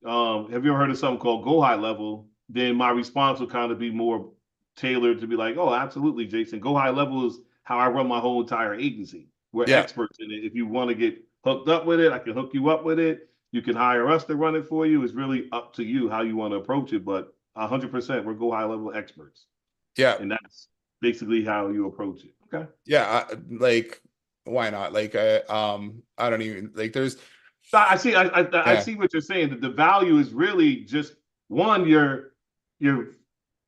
Speaker 3: have you ever heard of something called Go High Level? Then my response would kind of be more tailored to be like, oh, absolutely, Jason. Go High Level is how I run my whole entire agency. We're
Speaker 1: Yeah,
Speaker 3: experts in it. If you want to get hooked up with it, I can hook you up with it. You can hire us to run it for you. It's really up to you how you want to approach it. But 100%, we're Go High Level experts.
Speaker 1: yeah,
Speaker 3: And that's basically how you approach it. Okay.
Speaker 1: yeah. Like, why not? Like, I don't even like. There's,
Speaker 3: I see. I
Speaker 1: yeah,
Speaker 3: see what you're saying. That the value is really just one. You're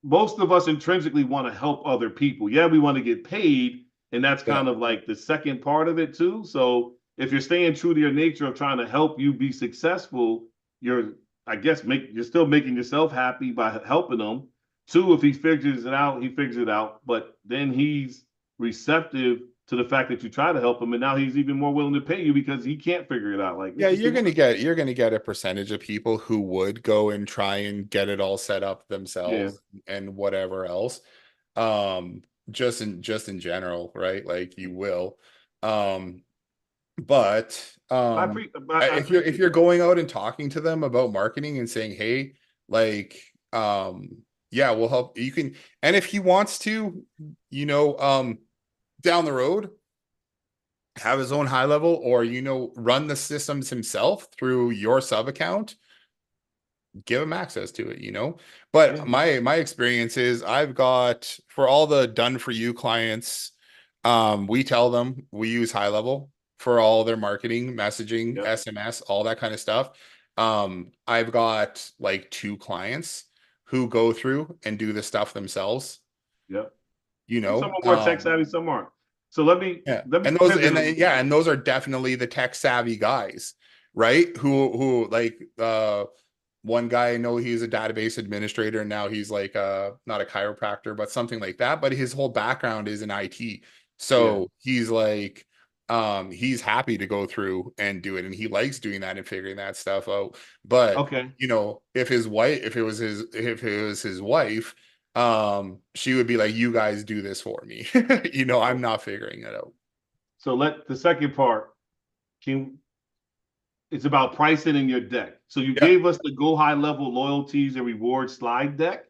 Speaker 3: most of us intrinsically want to help other people. Yeah, we want to get paid, and that's
Speaker 1: yeah,
Speaker 3: kind of like the second part of it too. So if you're staying true to your nature of trying to help you be successful, you're I guess you're still making yourself happy by helping them. Two, if he figures it out, he figures it out. But then he's receptive to the fact that you try to help him, and now he's even more willing to pay you because he can't figure it out. Like
Speaker 1: yeah.
Speaker 3: this is too much.
Speaker 1: You're gonna get a percentage of people who would go and try and get it all set up
Speaker 3: Yeah,
Speaker 1: themselves and whatever else. Just in general, right? Like you will. Um, but
Speaker 3: I
Speaker 1: if
Speaker 3: appreciate
Speaker 1: you're
Speaker 3: that.
Speaker 1: going out and talking to them about marketing and saying, hey, like, yeah, we'll help you can, and if he wants to, you know, down the road, have his own high level or, you know, run the systems himself through your sub account, give them access to it, you know. But
Speaker 3: Yeah,
Speaker 1: my experience is I've got for all the done for you clients, we tell them we use high level for all their marketing, messaging,
Speaker 3: yeah,
Speaker 1: SMS, all that kind of stuff. I've got like two clients who go through and do the stuff themselves,
Speaker 3: yeah.
Speaker 1: you
Speaker 3: Some
Speaker 1: know.
Speaker 3: are more tech savvy, some aren't. So let me
Speaker 1: Yeah.
Speaker 3: let me
Speaker 1: And those
Speaker 3: pivot a little
Speaker 1: yeah,
Speaker 3: bit.
Speaker 1: and those are definitely the tech savvy guys, right? Who like one guy I know he's a database administrator and now he's like not a chiropractor but something like that, but his whole background is in IT.
Speaker 3: Yeah,
Speaker 1: So he's like he's happy to go through and do it, and he likes doing that and figuring that stuff out. But
Speaker 3: Okay.
Speaker 1: you know, if if it was his wife, she would be like, "You guys do this for me." You know, I'm not figuring it out.
Speaker 3: So let the second part can it's about pricing in your deck. So you
Speaker 1: Yeah,
Speaker 3: gave us the go high level loyalties and rewards slide deck,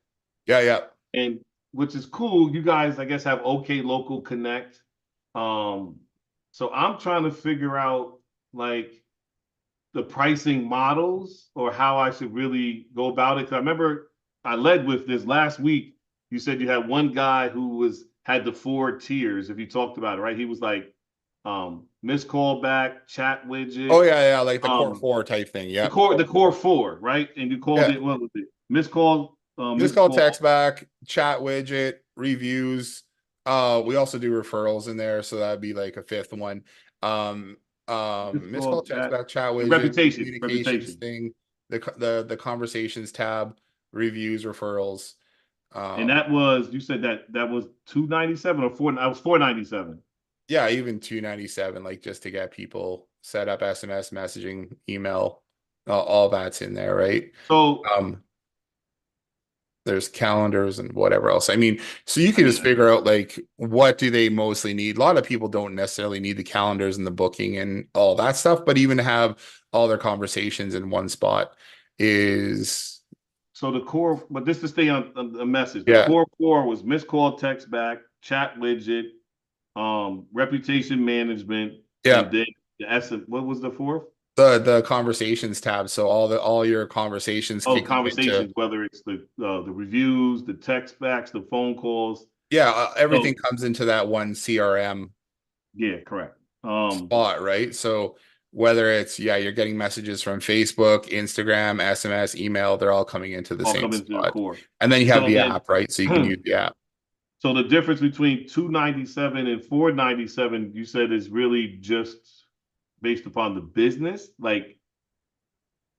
Speaker 1: yeah, yeah.
Speaker 3: and which is cool. You guys, I guess, have OK Local Connect. Um, so I'm trying to figure out like the pricing models or how I should really go about it. Because I remember I led with this last week. You said you had one guy who had the 4 tiers. If you talked about it, right? He was like missed call back, chat
Speaker 1: Oh
Speaker 3: widget,
Speaker 1: yeah, yeah, like the core
Speaker 3: um,
Speaker 1: four type thing.
Speaker 3: the
Speaker 1: Yeah,
Speaker 3: core four, right? And you called
Speaker 1: yeah.
Speaker 3: it what was it?
Speaker 1: Missed
Speaker 3: Missed
Speaker 1: call,
Speaker 3: call,
Speaker 1: text back, chat widget, reviews. We also do referrals in there, so that'd be like a fifth one. Um,
Speaker 3: missed
Speaker 1: missed call,
Speaker 3: call,
Speaker 1: text
Speaker 3: chat,
Speaker 1: back, chat widget, communications
Speaker 3: reputation.
Speaker 1: thing, the conversations tab, reviews, referrals.
Speaker 3: And
Speaker 1: Um,
Speaker 3: that was you said that was 297 or four. I was 497.
Speaker 1: yeah, even 297, like just to get people set up, SMS messaging, email, all that's in there, right?
Speaker 3: So
Speaker 1: Um, there's calendars and whatever else. I mean, so you
Speaker 3: I
Speaker 1: can just
Speaker 3: mean,
Speaker 1: figure out like what do they mostly need. A lot of people don't necessarily need the calendars and the booking and all that stuff, but even to have all their conversations in one spot is
Speaker 3: so the core, but this to stay on the message. The
Speaker 1: yeah,
Speaker 3: core four was missed call, text back, chat widget, reputation management,
Speaker 1: yeah.
Speaker 3: and then the essence. What was the fourth?
Speaker 1: The conversations tab. So all your conversations
Speaker 3: Oh,
Speaker 1: can come into
Speaker 3: conversations. Whether it's the reviews, the text backs, the phone calls.
Speaker 1: yeah,
Speaker 3: So
Speaker 1: everything comes into that one CRM
Speaker 3: yeah, correct.
Speaker 1: spot, right? So whether it's yeah, you're getting messages from Facebook, Instagram, SMS, email, they're all coming into the
Speaker 3: All
Speaker 1: same
Speaker 3: coming to the
Speaker 1: spot.
Speaker 3: core.
Speaker 1: And then you have
Speaker 3: So
Speaker 1: the
Speaker 3: then,
Speaker 1: app, right? So you can use the app.
Speaker 3: so the difference between 297 and 497, you said is really just based upon the business, like,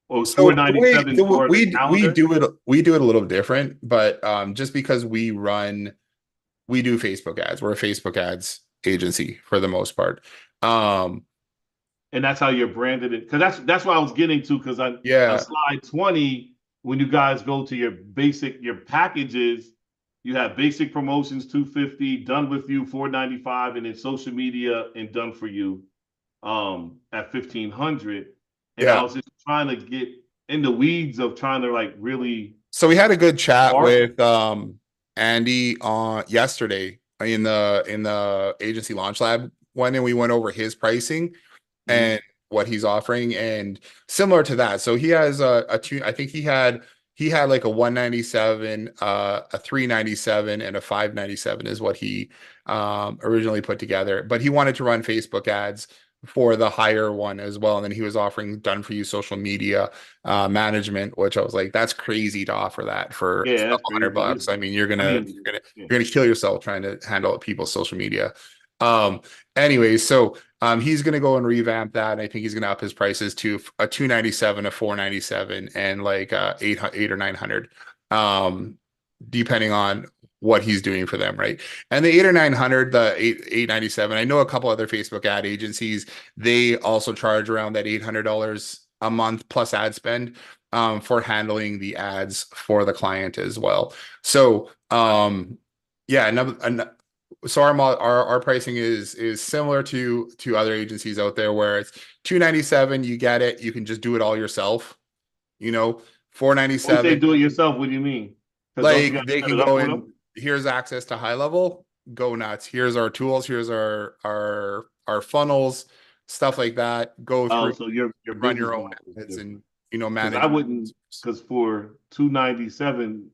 Speaker 3: or
Speaker 1: So the way
Speaker 3: 497 for the calendar.
Speaker 1: we do it a little different, but just because we do Facebook ads. We're a Facebook ads agency for the most part. Um
Speaker 3: And that's how you're branded it. Because that's what I was getting to. Because on
Speaker 1: yeah,
Speaker 3: slide 20, when you guys go to your packages, you have basic promotions 250, done with you 495, and then social media and done for you at 1500. And I
Speaker 1: yeah.
Speaker 3: was just trying to get in the weeds of trying to like really
Speaker 1: So we had a good chat
Speaker 3: mark.
Speaker 1: with Andy on yesterday in the agency launch lab one, and we went over his pricing
Speaker 3: Mhm.
Speaker 1: and what he's offering, and similar to that. So he has a two. I think he had like a 197, a 397, and a 597 is what he originally put together. But he wanted to run Facebook ads for the higher one as well, and then he was offering done for you social media management, which I was like, that's crazy to offer that for
Speaker 3: Yeah,
Speaker 1: a
Speaker 3: that's
Speaker 1: hundred
Speaker 3: crazy.
Speaker 1: bucks. I mean,
Speaker 3: I mean, yeah.
Speaker 1: you're gonna kill yourself trying to handle people's social media. Um, anyways, so he's gonna go and revamp that. And I think he's gonna up his prices to a 297, a 497, and like eight or 900. Depending on what he's doing for them, right? And the 8 or 900, the 897. I know a couple other Facebook ad agencies, they also charge around that $800 a month plus ad spend for handling the ads for the client as well. So yeah, so our pricing is similar to other agencies out there where it's 297, you get it, you can just do it all yourself, you know,
Speaker 3: When you say
Speaker 1: 497,
Speaker 3: do it yourself, what do you mean? Because don't you
Speaker 1: like
Speaker 3: got to
Speaker 1: they
Speaker 3: set
Speaker 1: can
Speaker 3: it up
Speaker 1: go
Speaker 3: for
Speaker 1: in,
Speaker 3: them?
Speaker 1: here's access to high level, go nuts. Here's our tools, here's our funnels, stuff like that. Go
Speaker 3: Oh,
Speaker 1: through,
Speaker 3: so your
Speaker 1: run
Speaker 3: business
Speaker 1: your own
Speaker 3: model is
Speaker 1: ads and
Speaker 3: different. Because I
Speaker 1: manage.
Speaker 3: wouldn't, because for 297,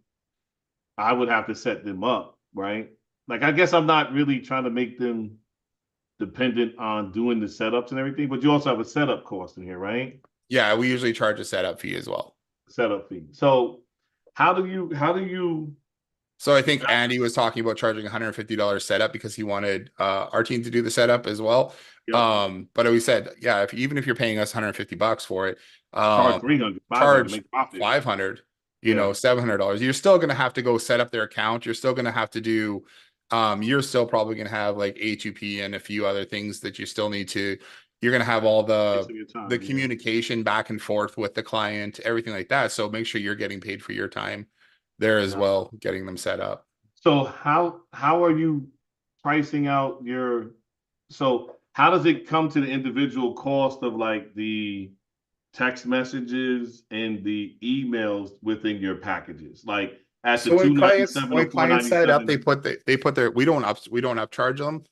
Speaker 3: I would have to set them up, right? Like I guess I'm not really trying to make them dependent on doing the setups and everything, but you also have a setup cost in here, right?
Speaker 1: Yeah, we usually charge a setup fee as well.
Speaker 3: Setup fee. So how do you
Speaker 1: So I think Andy was talking about charging $150 setup because he wanted our team to do the setup as well.
Speaker 3: yep,
Speaker 1: But we said, yeah, even if you're paying us $150 for it,
Speaker 3: charge 300, 500,
Speaker 1: charge
Speaker 3: make profit.
Speaker 1: 500,
Speaker 3: Yeah.
Speaker 1: $700. You're still going to have to go set up their account. You're still going to have to do You're still probably gonna have like A2P and a few other things that you still need to, you're gonna have all
Speaker 3: Waste of your
Speaker 1: the
Speaker 3: time, yeah.
Speaker 1: communication back and forth with the client, everything like that. So make sure you're getting paid for your time there as
Speaker 3: Yeah.
Speaker 1: well, getting them set up.
Speaker 3: So how are you pricing out your, so how does it come to the individual cost of like the text messages and the emails within your packages? Like at the
Speaker 1: So
Speaker 3: 297 or
Speaker 1: when clients set it up,
Speaker 3: 497?
Speaker 1: they put their, we don't upcharge them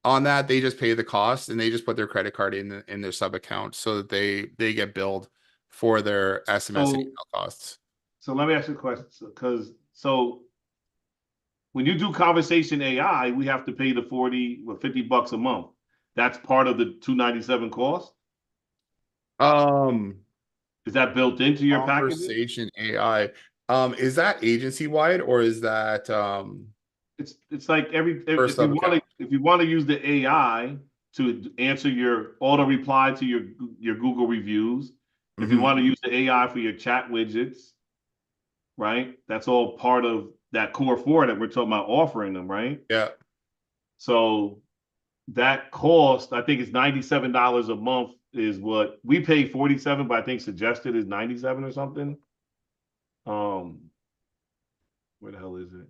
Speaker 1: on that. They just pay the cost and they just put their credit card in their sub account so that they get billed for their SMS and
Speaker 3: So
Speaker 1: email costs.
Speaker 3: so let me ask you a question. Because so when you do conversation AI, we have to pay the 40 or $50 a month. That's part of the 297 cost.
Speaker 1: Um,
Speaker 3: Is that built into your packages?
Speaker 1: Conversation AI. Is that agency wide or is that
Speaker 3: It's like every
Speaker 1: per sub account?
Speaker 3: if you want to use the AI to answer your auto reply to your Google reviews, if you
Speaker 1: Mhm.
Speaker 3: want to use the AI for your chat widgets, right? That's all part of that core four that we're talking about offering them, right?
Speaker 1: Yeah.
Speaker 3: So that cost, I think it's $97 a month is what we pay 47, but I think suggested is 97 or something. Where the hell is it?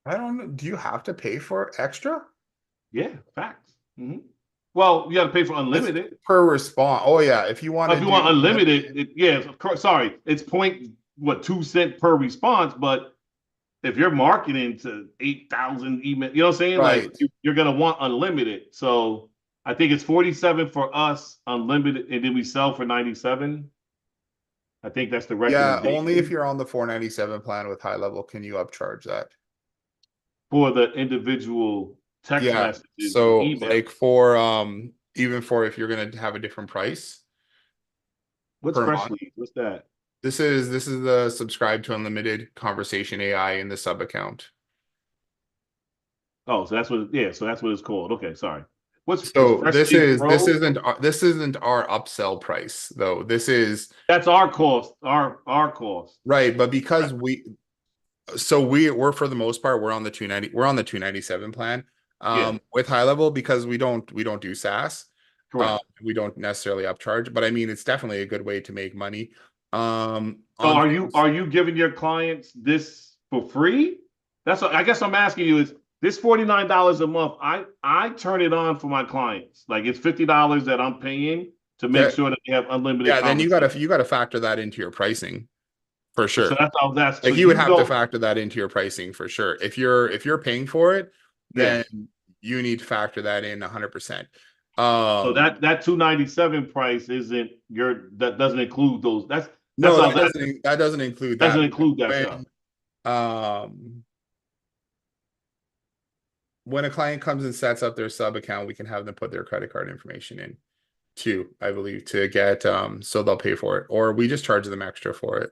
Speaker 1: I don't know. Do you have to pay for extra?
Speaker 3: Yeah, facts. Well, you got to pay for
Speaker 1: It's
Speaker 3: unlimited.
Speaker 1: per response. Oh yeah, if you want
Speaker 3: If
Speaker 1: to
Speaker 3: you
Speaker 1: do
Speaker 3: want unlimited,
Speaker 1: unlimited,
Speaker 3: yes, of course. Sorry, it's point what 2 cent per response. But if you're marketing to 8,000 email, you know what I'm saying? Like
Speaker 1: right.
Speaker 3: you're gonna want unlimited. So I think it's 47 for us, unlimited, and then we sell for 97. I think that's the
Speaker 1: Yeah, only if
Speaker 3: recommendation
Speaker 1: you're on the 497 plan with high level can you upcharge that.
Speaker 3: for the individual text
Speaker 1: Yeah.
Speaker 3: messages and
Speaker 1: So
Speaker 3: email.
Speaker 1: like for even for if you're gonna have a different price
Speaker 3: What's
Speaker 1: per
Speaker 3: fresh
Speaker 1: month.
Speaker 3: leads? What's that?
Speaker 1: This is the subscribe to unlimited conversation AI in the sub account.
Speaker 3: Oh, so that's what. Yeah, so that's what it's called. Okay, sorry. What's is
Speaker 1: So
Speaker 3: fresh leads pro?
Speaker 1: this isn't our upsell price though. This is
Speaker 3: That's our cost. Our cost.
Speaker 1: right, but
Speaker 3: Right.
Speaker 1: because we're for the most part we're on the 290 we're on the 297 plan
Speaker 3: Yeah,
Speaker 1: with high level because we don't do SaaS.
Speaker 3: correct.
Speaker 1: We don't necessarily upcharge, but I mean it's definitely a good way to make money.
Speaker 3: So
Speaker 1: On things.
Speaker 3: are you giving your clients this for free? That's what I guess I'm asking you is this $49 a month. I turn it on for my clients. Like it's $50 that I'm paying to make
Speaker 1: Yeah,
Speaker 3: sure that they have unlimited
Speaker 1: yeah, then
Speaker 3: conversation.
Speaker 1: you gotta factor that into your pricing for
Speaker 3: So
Speaker 1: sure.
Speaker 3: that's what I was asking. So
Speaker 1: Like you would
Speaker 3: you
Speaker 1: have to
Speaker 3: don't.
Speaker 1: factor that into your pricing for sure. If you're paying for it, then
Speaker 3: Yes.
Speaker 1: you need to factor that in 100%.
Speaker 3: So
Speaker 1: Um,
Speaker 3: that 297 price isn't your that doesn't include those. That's
Speaker 1: no,
Speaker 3: what I was asking.
Speaker 1: that doesn't include
Speaker 3: Doesn't
Speaker 1: that.
Speaker 3: include that stuff.
Speaker 1: When um when a client comes and sets up their sub account, we can have them put their credit card information in too, I believe, to get so they'll pay for it. Or we just charge them extra for it.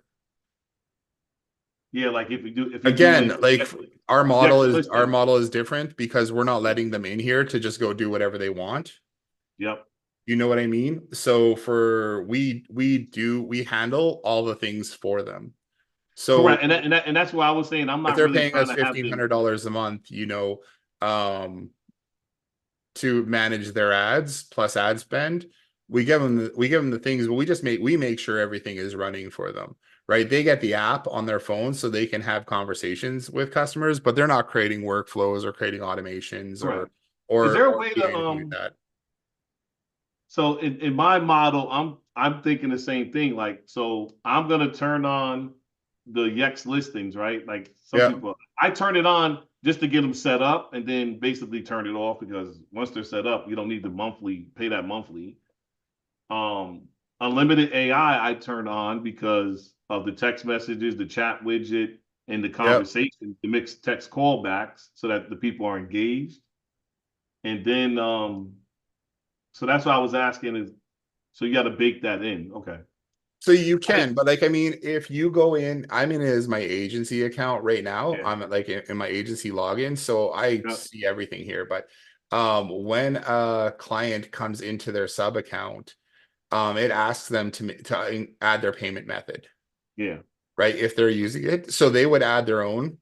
Speaker 3: Yeah, like if you do
Speaker 1: Again,
Speaker 3: the
Speaker 1: like
Speaker 3: Yext listing.
Speaker 1: our model is different because we're not letting them in here to just go do whatever they want.
Speaker 3: Yep.
Speaker 1: You know what I mean? So for we handle all the things for them. So
Speaker 3: Correct. And that's why I was saying I'm
Speaker 1: if
Speaker 3: not
Speaker 1: they're
Speaker 3: really
Speaker 1: paying
Speaker 3: trying
Speaker 1: us
Speaker 3: to have them.
Speaker 1: $1,500 a month, um, to manage their ads plus ad spend, we give them the things, but we make sure everything is running for them, right? They get the app on their phone so they can have conversations with customers, but they're not creating workflows or creating automations
Speaker 3: Correct. Is there a
Speaker 1: or
Speaker 3: way
Speaker 1: doing
Speaker 3: to
Speaker 1: anything like that.
Speaker 3: so in my model, I'm thinking the same thing. Like, so I'm gonna turn on the Yext listings, right? Like some
Speaker 1: Yeah,
Speaker 3: people I turn it on just to get them set up and then basically turn it off because once they're set up, you don't need to pay that monthly. Um, Unlimited AI I turn on because of the text messages, the chat widget, and the
Speaker 1: yeah.
Speaker 3: conversation, the mixed text callbacks so that the people are engaged. And then so that's what I was asking is so you got to bake that in. Okay.
Speaker 1: So you
Speaker 3: I didn't,
Speaker 1: can, but like I mean, if you go in, I'm in as my agency account right now.
Speaker 3: yeah.
Speaker 1: I'm like in my agency login, so I
Speaker 3: Yeah.
Speaker 1: see everything here. But when a client comes into their sub account, it asks them to add their payment method,
Speaker 3: Yeah.
Speaker 1: right? If they're using it, so they would add their own.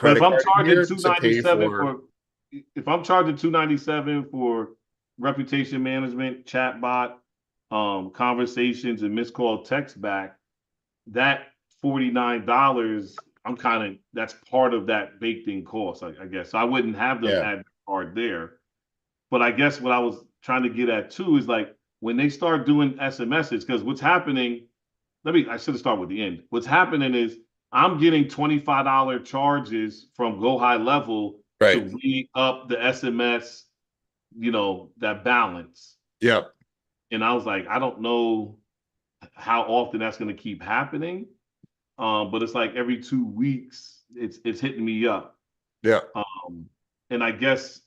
Speaker 3: But if
Speaker 1: credit
Speaker 3: I'm
Speaker 1: card in
Speaker 3: charging
Speaker 1: here
Speaker 3: two
Speaker 1: to
Speaker 3: ninety
Speaker 1: pay
Speaker 3: seven
Speaker 1: for.
Speaker 3: for, if I'm charging 297 for reputation management, chatbot, conversations, and missed call text back, that $49, I'm kind of, that's part of that baked in cost, I guess. So I wouldn't have them
Speaker 1: Yeah.
Speaker 3: add the card there. But I guess what I was trying to get at too is like when they start doing SMSs, because what's happening, I should have started with the end. What's happening is I'm getting $25 charges from Go High Level to
Speaker 1: Right.
Speaker 3: re up the SMS, that balance.
Speaker 1: Yep.
Speaker 3: And I was like, I don't know how often that's going to keep happening. But it's like every 2 weeks, it's hitting me up.
Speaker 1: Yeah.
Speaker 3: And I guess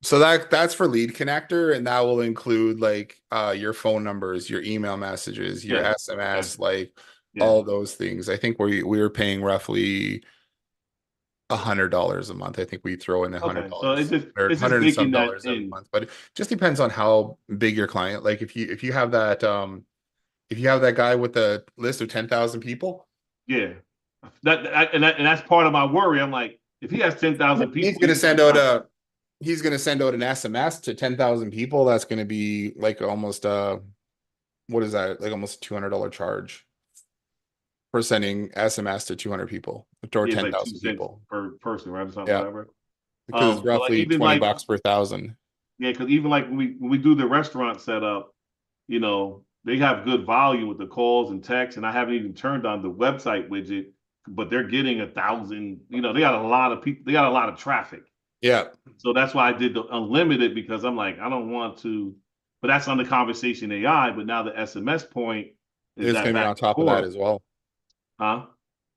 Speaker 1: So that's for lead connector, and that will include like your phone numbers, your email messages, your
Speaker 3: yeah, okay,
Speaker 1: SMS, like
Speaker 3: yeah,
Speaker 1: all those things. I think we were paying roughly $100 a month. I think we throw in a hundred
Speaker 3: okay. So
Speaker 1: dollars or
Speaker 3: it's just
Speaker 1: hundred and some
Speaker 3: baking that
Speaker 1: dollars every
Speaker 3: in.
Speaker 1: month. But it just depends on how big your client. Like if you have that if you have that guy with a list of 10,000 people,
Speaker 3: Yeah, and that's part of my worry. I'm like, if he has 10,000
Speaker 1: he's
Speaker 3: people,
Speaker 1: gonna
Speaker 3: he's
Speaker 1: send
Speaker 3: probably
Speaker 1: out
Speaker 3: not.
Speaker 1: a he's gonna send out an SMS to 10,000 people. That's gonna be like almost what is that? Like almost a $200 charge for sending SMS to 200 people or
Speaker 3: Yeah, it's like two
Speaker 1: 10,000
Speaker 3: cents
Speaker 1: people.
Speaker 3: per person, right, or something,
Speaker 1: Yeah,
Speaker 3: whatever.
Speaker 1: because it's
Speaker 3: But like
Speaker 1: roughly
Speaker 3: even
Speaker 1: 20
Speaker 3: like
Speaker 1: bucks per thousand.
Speaker 3: yeah, because even like when we do the restaurant setup, they have good volume with the calls and texts, and I haven't even turned on the website widget, but they're getting 1,000. They got a lot of people. They got a lot of traffic.
Speaker 1: Yeah,
Speaker 3: So that's why I did the unlimited because I'm like, I don't want to, but that's on the conversation AI. But now the SMS point is
Speaker 1: it's
Speaker 3: that
Speaker 1: gonna be
Speaker 3: back
Speaker 1: on
Speaker 3: and
Speaker 1: top of that
Speaker 3: forth,
Speaker 1: as well.
Speaker 3: huh?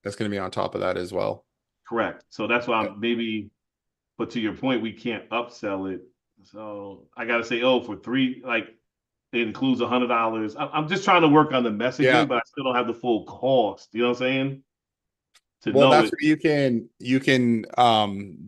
Speaker 1: That's gonna be on top of that as well.
Speaker 3: Correct. So that's why
Speaker 1: Yeah.
Speaker 3: I'm maybe, but to your point, we can't upsell it. So I got to say, oh, for three, like it includes $100. I'm just trying to work on the
Speaker 1: Yeah.
Speaker 3: messaging, but I still don't have the full cost. You know what I'm saying? To
Speaker 1: Well,
Speaker 3: know
Speaker 1: that's
Speaker 3: it.
Speaker 1: where you can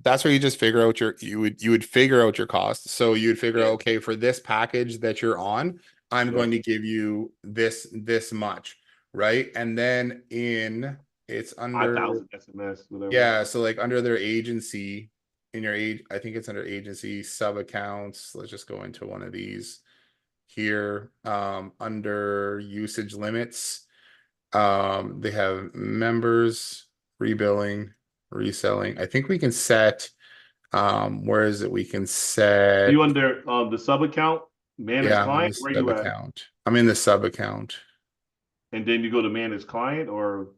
Speaker 1: that's where you just figure out you would figure out your costs. So you would figure out,
Speaker 3: Yeah.
Speaker 1: okay, for this package that you're on, I'm
Speaker 3: Yeah.
Speaker 1: going to give you this much, right? And then it's under
Speaker 3: 5,000 SMS, whatever.
Speaker 1: yeah, so like under their agency in your age, I think it's under agency sub accounts. Let's just go into one of these here. Under usage limits, they have members, rebilling, reselling. I think we can set where is it? We can
Speaker 3: Are
Speaker 1: set
Speaker 3: you under the sub account, manage
Speaker 1: yeah, I'm in the
Speaker 3: client? Where
Speaker 1: sub
Speaker 3: you at?
Speaker 1: account. I'm in the sub account.
Speaker 3: And then you go to manage client or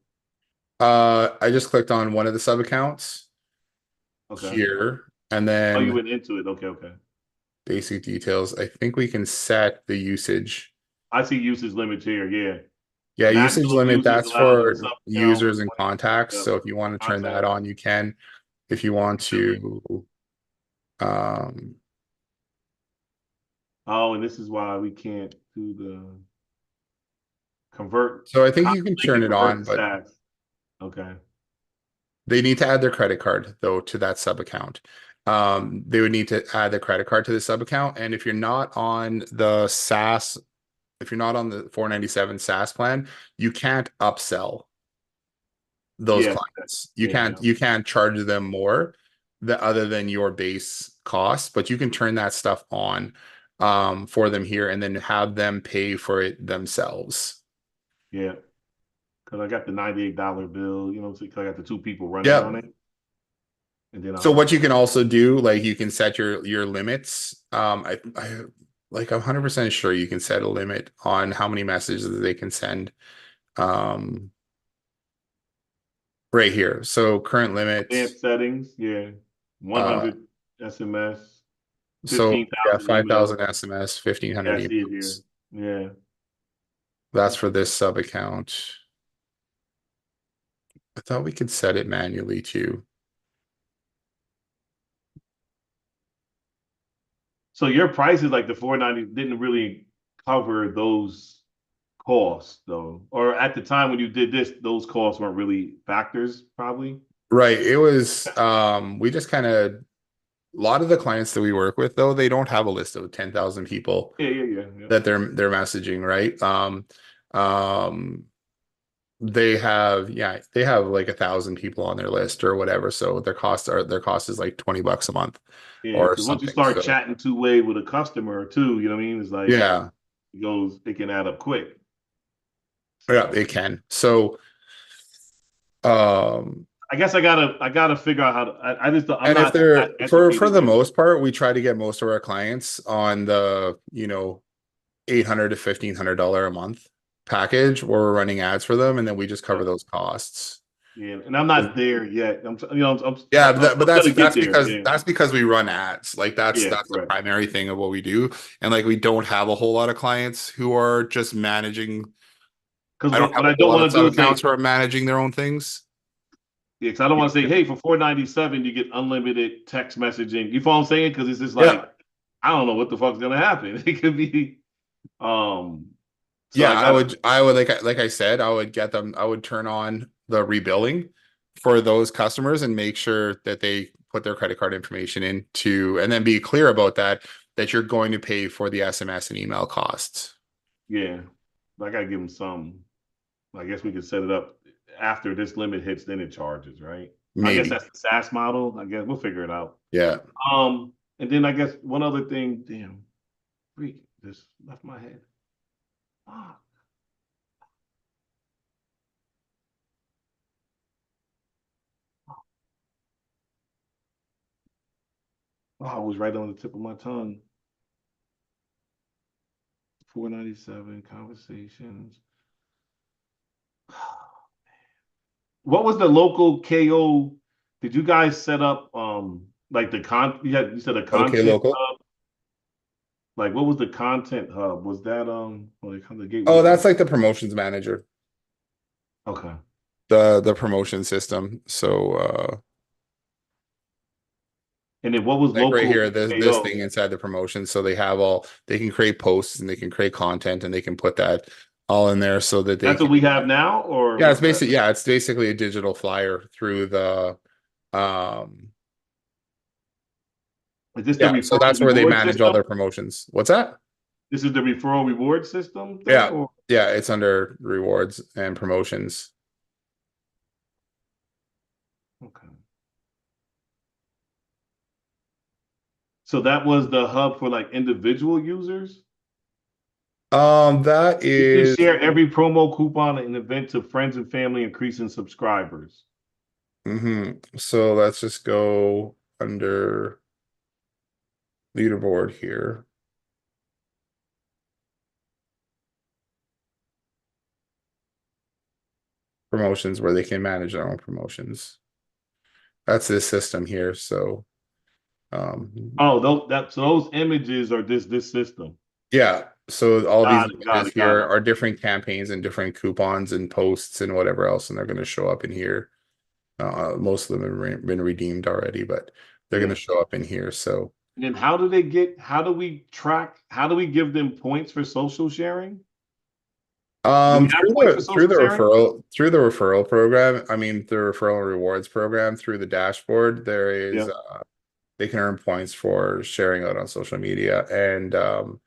Speaker 1: I just clicked on one of the sub accounts
Speaker 3: okay.
Speaker 1: here and
Speaker 3: Oh, you
Speaker 1: then
Speaker 3: went into it. Okay, okay.
Speaker 1: basic details. I think we can set the usage.
Speaker 3: I see usage limits here. Yeah.
Speaker 1: Yeah, usage
Speaker 3: Maximum
Speaker 1: limit,
Speaker 3: users
Speaker 1: that's
Speaker 3: allowed in the
Speaker 1: for
Speaker 3: sub account.
Speaker 1: users and contacts.
Speaker 3: Yep.
Speaker 1: So if you want to turn that
Speaker 3: Contact.
Speaker 1: on, you can. If you want to, um,
Speaker 3: Oh, and this is why we can't do the convert.
Speaker 1: so I think you
Speaker 3: Copy
Speaker 1: can
Speaker 3: link
Speaker 1: turn
Speaker 3: and
Speaker 1: it
Speaker 3: convert
Speaker 1: on,
Speaker 3: to
Speaker 1: but
Speaker 3: SaaS. Okay.
Speaker 1: they need to add their credit card though to that sub account. They would need to add their credit card to the sub account. And if you're not on the SaaS, if you're not on the 497 SaaS plan, you can't upsell those
Speaker 3: Yes.
Speaker 1: clients. You
Speaker 3: Yeah.
Speaker 1: can't
Speaker 3: Yeah.
Speaker 1: you can't charge them more other than your base cost, but you can turn that stuff on for them here and then have them pay for it themselves.
Speaker 3: Yeah. Because I got the $98 bill, because I got the two people running
Speaker 1: Yeah.
Speaker 3: on it. And then
Speaker 1: So
Speaker 3: I'll
Speaker 1: what you can also do, like you can set your limits. I like I'm 100% sure you can set a limit on how many messages they can send. Um, right here. So current limits.
Speaker 3: advanced settings. Yeah.
Speaker 1: Uh,
Speaker 3: 100 SMS,
Speaker 1: so yeah,
Speaker 3: 15,000
Speaker 1: 5,000
Speaker 3: emails.
Speaker 1: SMS,
Speaker 3: Yeah,
Speaker 1: 1,500
Speaker 3: I see it here.
Speaker 1: emails.
Speaker 3: Yeah.
Speaker 1: That's for this sub account. I thought we could set it manually too.
Speaker 3: So your prices like the 490 didn't really cover those costs though. Or at the time when you did this, those costs weren't really factors, probably.
Speaker 1: Right. It was we just kind of a lot of the clients that we work with though, they don't have a list of 10,000 people
Speaker 3: Yeah, yeah, yeah, yeah.
Speaker 1: that they're messaging, right? Um they have like 1,000 people on their list or whatever. So their cost is like $20 a month
Speaker 3: Yeah,
Speaker 1: or
Speaker 3: because once you
Speaker 1: something.
Speaker 3: start
Speaker 1: So
Speaker 3: chatting two-way with a customer too, you know what I mean? It's like
Speaker 1: yeah,
Speaker 3: it can add up quick.
Speaker 1: yeah,
Speaker 3: So
Speaker 1: it can. So um
Speaker 3: I guess I gotta figure out how to. I just I'm
Speaker 1: and if
Speaker 3: not
Speaker 1: they're
Speaker 3: that
Speaker 1: for
Speaker 3: educated
Speaker 1: the
Speaker 3: yet.
Speaker 1: most part, we try to get most of our clients on the, 800 to $1,500 a month package where we're running ads for them, and then we just cover
Speaker 3: Yep.
Speaker 1: those costs.
Speaker 3: Yeah, and I'm not there yet.
Speaker 1: Yeah, but
Speaker 3: I'm
Speaker 1: that's
Speaker 3: gonna get there.
Speaker 1: because
Speaker 3: Yeah,
Speaker 1: we run ads. Like
Speaker 3: yeah,
Speaker 1: that's the
Speaker 3: right.
Speaker 1: primary thing of what we do. And like we don't have a whole lot of clients who are just managing.
Speaker 3: Because
Speaker 1: I don't
Speaker 3: what
Speaker 1: have a
Speaker 3: I
Speaker 1: whole
Speaker 3: don't
Speaker 1: lot of
Speaker 3: want to
Speaker 1: sub
Speaker 3: do is
Speaker 1: accounts
Speaker 3: say,
Speaker 1: who are managing their own things.
Speaker 3: yeah, because I don't want to say, hey, for 497 you get unlimited text messaging. You follow what I'm saying? Because it's just
Speaker 1: Yeah.
Speaker 3: like I don't know what the fuck's gonna happen. It could be um. So
Speaker 1: Yeah,
Speaker 3: I gotta.
Speaker 1: I would like I said, I would turn on the rebilling for those customers and make sure that they put their credit card information into, and then be clear about that you're going to pay for the SMS and email costs.
Speaker 3: Yeah, I gotta give them some. I guess we could set it up after this limit hits, then it charges, right? I guess
Speaker 1: Maybe.
Speaker 3: that's the SaaS model. I guess we'll figure it out.
Speaker 1: Yeah.
Speaker 3: And then I guess one other thing, damn, freak, just left my head. Ah, oh, it was right on the tip of my tongue. 497 conversations. What was the local KO? Did you guys set up like you said a
Speaker 1: Okay,
Speaker 3: content
Speaker 1: local.
Speaker 3: hub? Like what was the content hub? Was that what they call the gateway
Speaker 1: Oh, that's
Speaker 3: system?
Speaker 1: like the promotions manager,
Speaker 3: Okay.
Speaker 1: the promotion system. So
Speaker 3: And then what was
Speaker 1: like right
Speaker 3: local
Speaker 1: here, this
Speaker 3: KO?
Speaker 1: thing inside the promotion. So they can create posts and they can create content and they can put that all in there so that they
Speaker 3: That's what
Speaker 1: can,
Speaker 3: we have now, or what's that?
Speaker 1: it's basically a digital flyer through the um
Speaker 3: Is this the
Speaker 1: yeah, so
Speaker 3: referral
Speaker 1: that's where they
Speaker 3: reward
Speaker 1: manage all
Speaker 3: system?
Speaker 1: their promotions. What's that?
Speaker 3: This is the referral reward system thing,
Speaker 1: Yeah.
Speaker 3: or
Speaker 1: Yeah, it's under rewards and promotions.
Speaker 3: okay. So that was the hub for like individual users.
Speaker 1: That
Speaker 3: You can
Speaker 1: is
Speaker 3: share every promo coupon and event to friends and family, increasing subscribers.
Speaker 1: So let's just go under leaderboard here. Promotions where they can manage their own promotions. That's this system here. So
Speaker 3: Oh, those images are this system.
Speaker 1: yeah. So all these
Speaker 3: Got it, got
Speaker 1: images
Speaker 3: it, got
Speaker 1: here
Speaker 3: it.
Speaker 1: are different campaigns and different coupons and posts and whatever else, and they're going to show up in here. Most of them have been redeemed already, but they're going
Speaker 3: Yeah.
Speaker 1: to show up in here. So
Speaker 3: And then how do we track, how do we give them points for social sharing? Do we have points for social sharing?
Speaker 1: through the referral program, I mean the referral and rewards program through the dashboard, there is
Speaker 3: Yeah.
Speaker 1: they can earn points for sharing out on social media and
Speaker 3: Does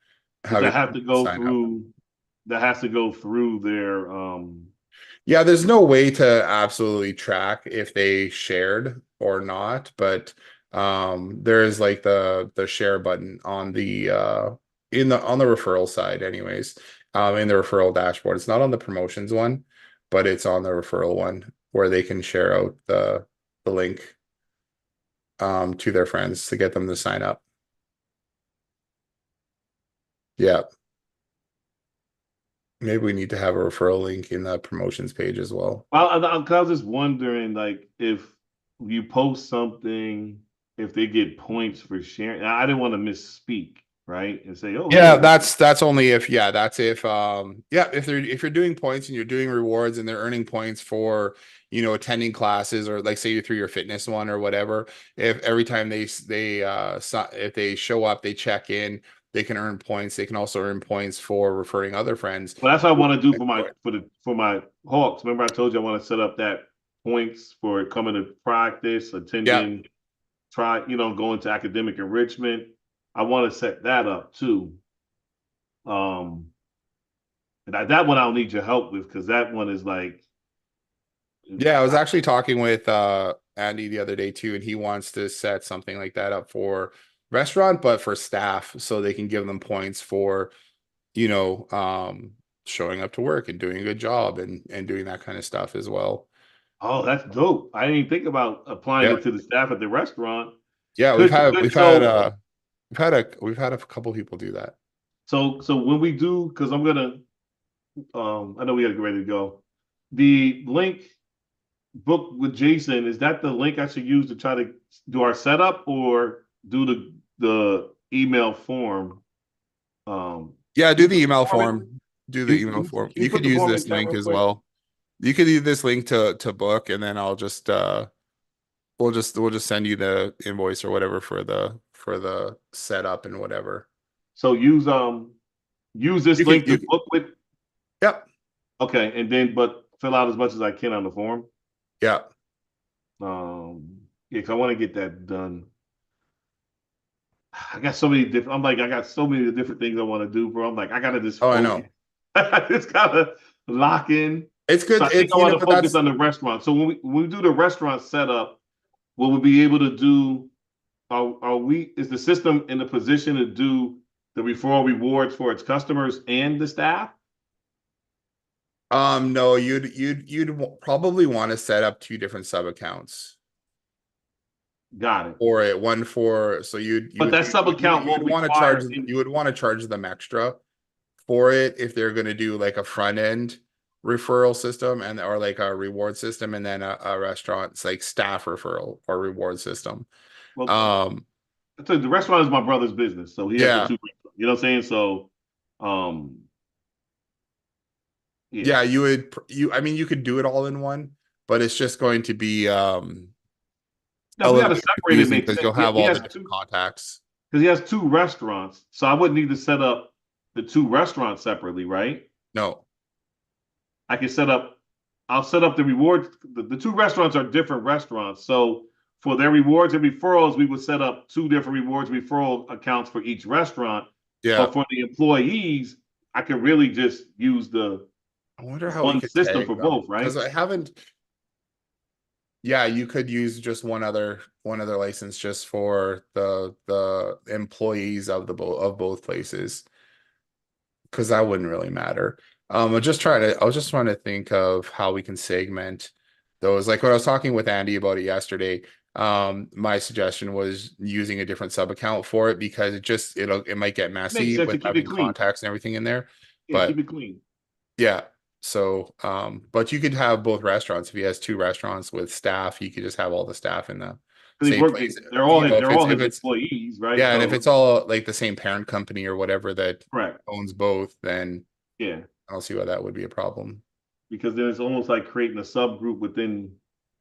Speaker 1: having
Speaker 3: that have to
Speaker 1: them
Speaker 3: go
Speaker 1: sign up.
Speaker 3: through, that has to go through their
Speaker 1: Yeah, there's no way to absolutely track if they shared or not, but there is like the share button on the in the on the referral side anyways. In the referral dashboard. It's not on the promotions one, but it's on the referral one where they can share out the link to their friends to get them to sign up. Yeah. Maybe we need to have a referral link in the promotions page as well.
Speaker 3: I was just wondering, like, if you post something, if they get points for sharing. I didn't want to misspeak, right? And say, oh,
Speaker 1: Yeah,
Speaker 3: hey,
Speaker 1: that's only if that's if if you're doing points and you're doing rewards and they're earning points for attending classes or like say you through your fitness one or whatever, if every time if they show up, they check in, they can earn points. They can also earn points for referring other friends.
Speaker 3: well, that's what I want to do for my Hawks. Remember, I told you I want to set up that points for coming to practice,
Speaker 1: Yeah.
Speaker 3: attending, going to academic enrichment. I want to set that up too. Um, and that one I'll need your help with because that one is like
Speaker 1: Yeah, I was actually talking with Andy the other day too, and he wants to set something like that up for restaurant, but for staff, so they can give them points for, you know, showing up to work and doing a good job and doing that kind of stuff as well.
Speaker 3: Oh, that's dope. I didn't think about applying
Speaker 1: Yeah.
Speaker 3: it to the staff at the restaurant.
Speaker 1: Yeah,
Speaker 3: Could could so
Speaker 1: we've had a couple people do that.
Speaker 3: so when we do, because I'm gonna I know we gotta get ready to go. The link book with Jason, is that the link I should use to try to do our setup or do the email form?
Speaker 1: Yeah,
Speaker 3: Can
Speaker 1: do
Speaker 3: you
Speaker 1: the
Speaker 3: put the
Speaker 1: email
Speaker 3: form in?
Speaker 1: form. Do the email form.
Speaker 3: Can you
Speaker 1: You
Speaker 3: put
Speaker 1: could
Speaker 3: the
Speaker 1: use
Speaker 3: form in
Speaker 1: this
Speaker 3: chat
Speaker 1: link
Speaker 3: real
Speaker 1: as
Speaker 3: quick?
Speaker 1: well. You could use this link to book, and then I'll just we'll just send you the invoice or whatever for the setup and whatever.
Speaker 3: So use this link to
Speaker 1: You
Speaker 3: book with.
Speaker 1: yep.
Speaker 3: Okay, and then but fill out as much as I can on the form.
Speaker 1: Yeah.
Speaker 3: Yeah, 'cause I want to get that done. I got so many different. I'm like, I got so many different things I want to do, bro. I'm like, I gotta just
Speaker 1: Oh, I
Speaker 3: focus.
Speaker 1: know.
Speaker 3: I just gotta lock in.
Speaker 1: It's
Speaker 3: So
Speaker 1: good.
Speaker 3: I think
Speaker 1: It's
Speaker 3: I
Speaker 1: you
Speaker 3: want
Speaker 1: know,
Speaker 3: to
Speaker 1: but
Speaker 3: focus
Speaker 1: that's
Speaker 3: on the restaurant. So when we do the restaurant setup, will we be able to do? Are we? Is the system in a position to do the referral rewards for its customers and the staff?
Speaker 1: no, probably want to set up two different sub accounts
Speaker 3: Got it.
Speaker 1: for it. One for so
Speaker 3: But that sub account
Speaker 1: you'd
Speaker 3: won't
Speaker 1: want to charge
Speaker 3: require any.
Speaker 1: you would want to charge them extra for it if they're going to do like a front end referral system and or like a reward system, and then a restaurant's like staff referral or reward system.
Speaker 3: Well,
Speaker 1: Um,
Speaker 3: so the restaurant is my brother's business, so he has the
Speaker 1: yeah,
Speaker 3: two. You know what I'm saying? So, um, yeah.
Speaker 1: yeah, I mean you could do it all in one, but it's just going to be
Speaker 3: Now
Speaker 1: a
Speaker 3: we got
Speaker 1: little
Speaker 3: to
Speaker 1: bit
Speaker 3: separate it.
Speaker 1: confusing
Speaker 3: Makes
Speaker 1: because
Speaker 3: sense.
Speaker 1: you'll have
Speaker 3: He
Speaker 1: all
Speaker 3: has
Speaker 1: the different
Speaker 3: two
Speaker 1: contacts.
Speaker 3: because he has two restaurants, so I wouldn't need to set up the two restaurants separately, right?
Speaker 1: No.
Speaker 3: I can set up. I'll set up the rewards. The two restaurants are different restaurants, so for their rewards and referrals, we would set up two different rewards referral accounts for each restaurant.
Speaker 1: Yeah.
Speaker 3: But for the employees, I can really just use the
Speaker 1: I wonder how we
Speaker 3: one
Speaker 1: could
Speaker 3: system
Speaker 1: tag
Speaker 3: for
Speaker 1: them
Speaker 3: both,
Speaker 1: because
Speaker 3: right?
Speaker 1: I haven't. Yeah, you could use just one other license just for the employees of of both places because that wouldn't really matter. I was just trying to think of how we can segment those. Like when I was talking with Andy about it yesterday, my suggestion was using a different sub account for it because it might get
Speaker 3: Makes
Speaker 1: messy
Speaker 3: sense to
Speaker 1: with
Speaker 3: keep it
Speaker 1: having
Speaker 3: clean.
Speaker 1: contacts and everything in there.
Speaker 3: Yeah, keep
Speaker 1: But
Speaker 3: it clean.
Speaker 1: yeah. So, but you could have both restaurants. If he has two restaurants with staff, you could just have all the staff in the
Speaker 3: Because he's
Speaker 1: same
Speaker 3: working.
Speaker 1: place.
Speaker 3: They're all
Speaker 1: If
Speaker 3: his
Speaker 1: it's
Speaker 3: employees, right?
Speaker 1: yeah, and if
Speaker 3: So
Speaker 1: it's all like the same parent company or whatever that
Speaker 3: correct.
Speaker 1: owns both, then
Speaker 3: Yeah,
Speaker 1: I don't see why that would be a problem.
Speaker 3: because then it's almost like creating a subgroup within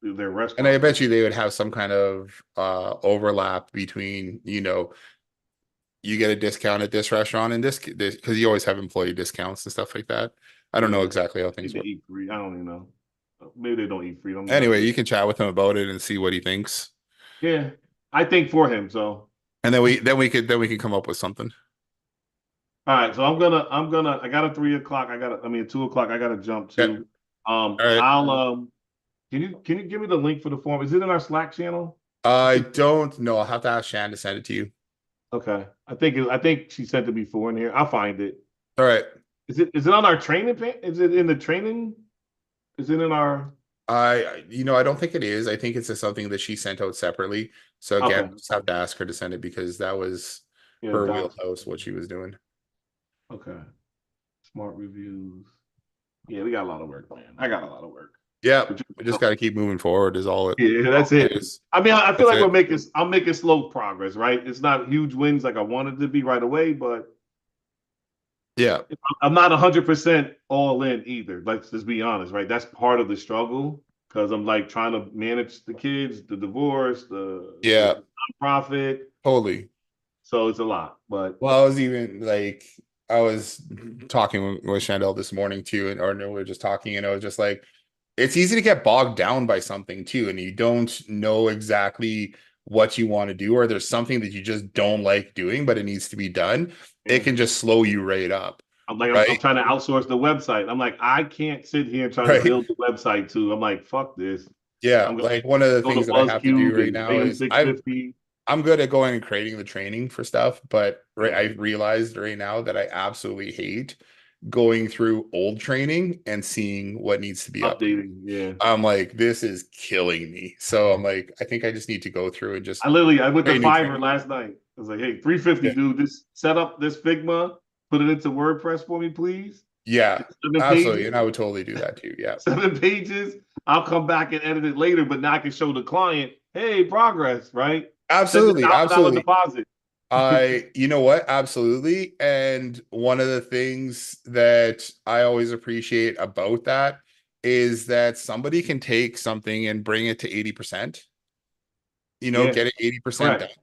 Speaker 3: their
Speaker 1: And I
Speaker 3: restaurant
Speaker 1: bet
Speaker 3: business.
Speaker 1: you they would have some kind of overlap between, you get a discount at this restaurant and this because you always have employee discounts and stuff like that. I don't know
Speaker 3: Yeah,
Speaker 1: exactly how
Speaker 3: I think
Speaker 1: things
Speaker 3: they
Speaker 1: work.
Speaker 3: eat free. I don't even know. Maybe they don't eat free. I'm not
Speaker 1: Anyway,
Speaker 3: sure.
Speaker 1: you can chat with him about it and see what he thinks.
Speaker 3: Yeah, I think for him. So
Speaker 1: And then we could come up with something.
Speaker 3: all right. So I got a 3 o'clock. I mean 2 o'clock. I got to jump
Speaker 1: Okay.
Speaker 3: to.
Speaker 1: All right.
Speaker 3: I'll can you give me the link for the form? Is it in our Slack channel?
Speaker 1: I don't know. I'll have to ask Shan to send it to you.
Speaker 3: Okay. I think she sent it before in here. I'll find it.
Speaker 1: All right.
Speaker 3: Is it on our training Is it in the training? Is it in our
Speaker 1: I don't think it is. I think it's just something that she sent out separately. So again,
Speaker 3: okay.
Speaker 1: just have to ask her to send it because that was
Speaker 3: Yeah,
Speaker 1: her
Speaker 3: docs.
Speaker 1: wheelhouse, what she was doing.
Speaker 3: Okay. Smart reviews. Yeah, we got a lot of work, man. I got a lot of work.
Speaker 1: Yeah, we just got to keep moving forward. Is all
Speaker 3: Yeah, that's
Speaker 1: it
Speaker 3: it.
Speaker 1: is.
Speaker 3: I mean, I feel
Speaker 1: That's
Speaker 3: like
Speaker 1: it.
Speaker 3: I'm making slow progress, right? It's not huge wins like I wanted to be right away, but
Speaker 1: Yeah,
Speaker 3: I'm not 100% all in either. Let's just be honest, right? That's part of the struggle because I'm like trying to manage the kids, the divorce,
Speaker 1: yeah,
Speaker 3: the nonprofit.
Speaker 1: totally.
Speaker 3: So it's a lot, but
Speaker 1: Well, I was even like, I was talking with Chandel this morning too, and or no, we were just talking, and I was just like, it's easy to get bogged down by something too, and you don't know exactly what you want to do, or there's something that you just don't like doing, but it needs to be done. It
Speaker 3: yeah.
Speaker 1: can just slow you right up.
Speaker 3: I'm
Speaker 1: right?
Speaker 3: trying to outsource the website. I'm like, I can't sit here and try to
Speaker 1: Right.
Speaker 3: build the website too. I'm like, fuck this.
Speaker 1: Yeah,
Speaker 3: I'm gonna
Speaker 1: like one of the
Speaker 3: go to
Speaker 1: things that I have to do
Speaker 3: BuzzCube
Speaker 1: right
Speaker 3: and
Speaker 1: now
Speaker 3: pay them
Speaker 1: is
Speaker 3: $650.
Speaker 1: I'm good at going and creating the training for stuff, but right,
Speaker 3: Yeah,
Speaker 1: I realized right now that I absolutely hate going through old training and seeing what needs to be updated.
Speaker 3: updating. Yeah.
Speaker 1: I'm like, this is killing me. So I'm like, I think I just need to go through and just
Speaker 3: I went to
Speaker 1: create new
Speaker 3: Fiverr
Speaker 1: training.
Speaker 3: last night. I was like, hey, 350,
Speaker 1: Yeah,
Speaker 3: dude. Just set up this Figma, put it into WordPress for me, please.
Speaker 1: yeah,
Speaker 3: Seven
Speaker 1: absolutely. And
Speaker 3: pages.
Speaker 1: I would totally do that too. Yeah,
Speaker 3: 7 pages. I'll come back and edit it later, but now I can show the client, hey, progress, right? Send a
Speaker 1: absolutely,
Speaker 3: $1,000
Speaker 1: absolutely.
Speaker 3: deposit.
Speaker 1: You know what? Absolutely. And one of the things that I always appreciate about that is that somebody can take something and bring it to 80%,
Speaker 3: Yeah,
Speaker 1: get it 80% done,
Speaker 3: correct.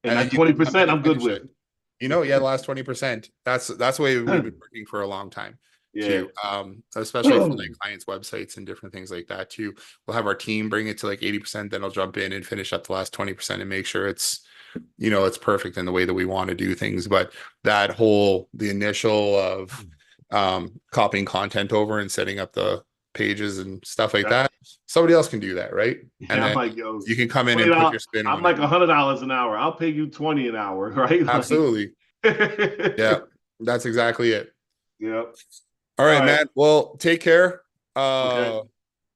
Speaker 3: And
Speaker 1: and then
Speaker 3: that
Speaker 1: you can come in
Speaker 3: 20%,
Speaker 1: and
Speaker 3: I'm good
Speaker 1: finish
Speaker 3: with.
Speaker 1: it. Yeah, the last 20%. That's the way we've been working for a long time
Speaker 3: Yeah.
Speaker 1: too. Especially for like clients' websites and different things like that too. We'll have our team bring it to like 80%, then I'll jump in and finish up the last 20% and make sure it's perfect in the way that we want to do things. But the initial of copying content over and setting up the pages and stuff like
Speaker 3: Yeah.
Speaker 1: that, somebody else can do that, right? And
Speaker 3: Yeah, I'm
Speaker 1: then
Speaker 3: like, yo,
Speaker 1: you can come in and put
Speaker 3: $20.
Speaker 1: your spin
Speaker 3: I'm
Speaker 1: on it.
Speaker 3: like $100 an hour. I'll pay you 20 an hour, right? Like,
Speaker 1: Absolutely. Yeah, that's exactly it.
Speaker 3: yeah.
Speaker 1: All
Speaker 3: All
Speaker 1: right,
Speaker 3: right.
Speaker 1: man. Well, take care.
Speaker 3: Okay.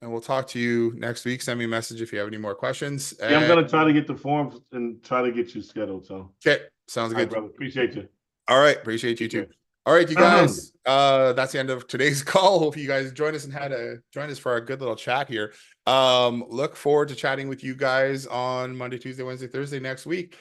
Speaker 1: And we'll talk to you next week. Send me a message if you have any more questions.
Speaker 3: Yeah, I'm
Speaker 1: And
Speaker 3: gonna try to get the forms and try to get you scheduled. So, all
Speaker 1: okay, sounds
Speaker 3: right,
Speaker 1: good.
Speaker 3: brother. Appreciate you.
Speaker 1: All right, appreciate you
Speaker 3: Take
Speaker 1: too.
Speaker 3: care.
Speaker 1: All right, you guys. That's the end of today's call. Hope you guys joined us and join us for our good little chat here. Look forward to chatting with you guys on Monday, Tuesday, Wednesday, Thursday next week.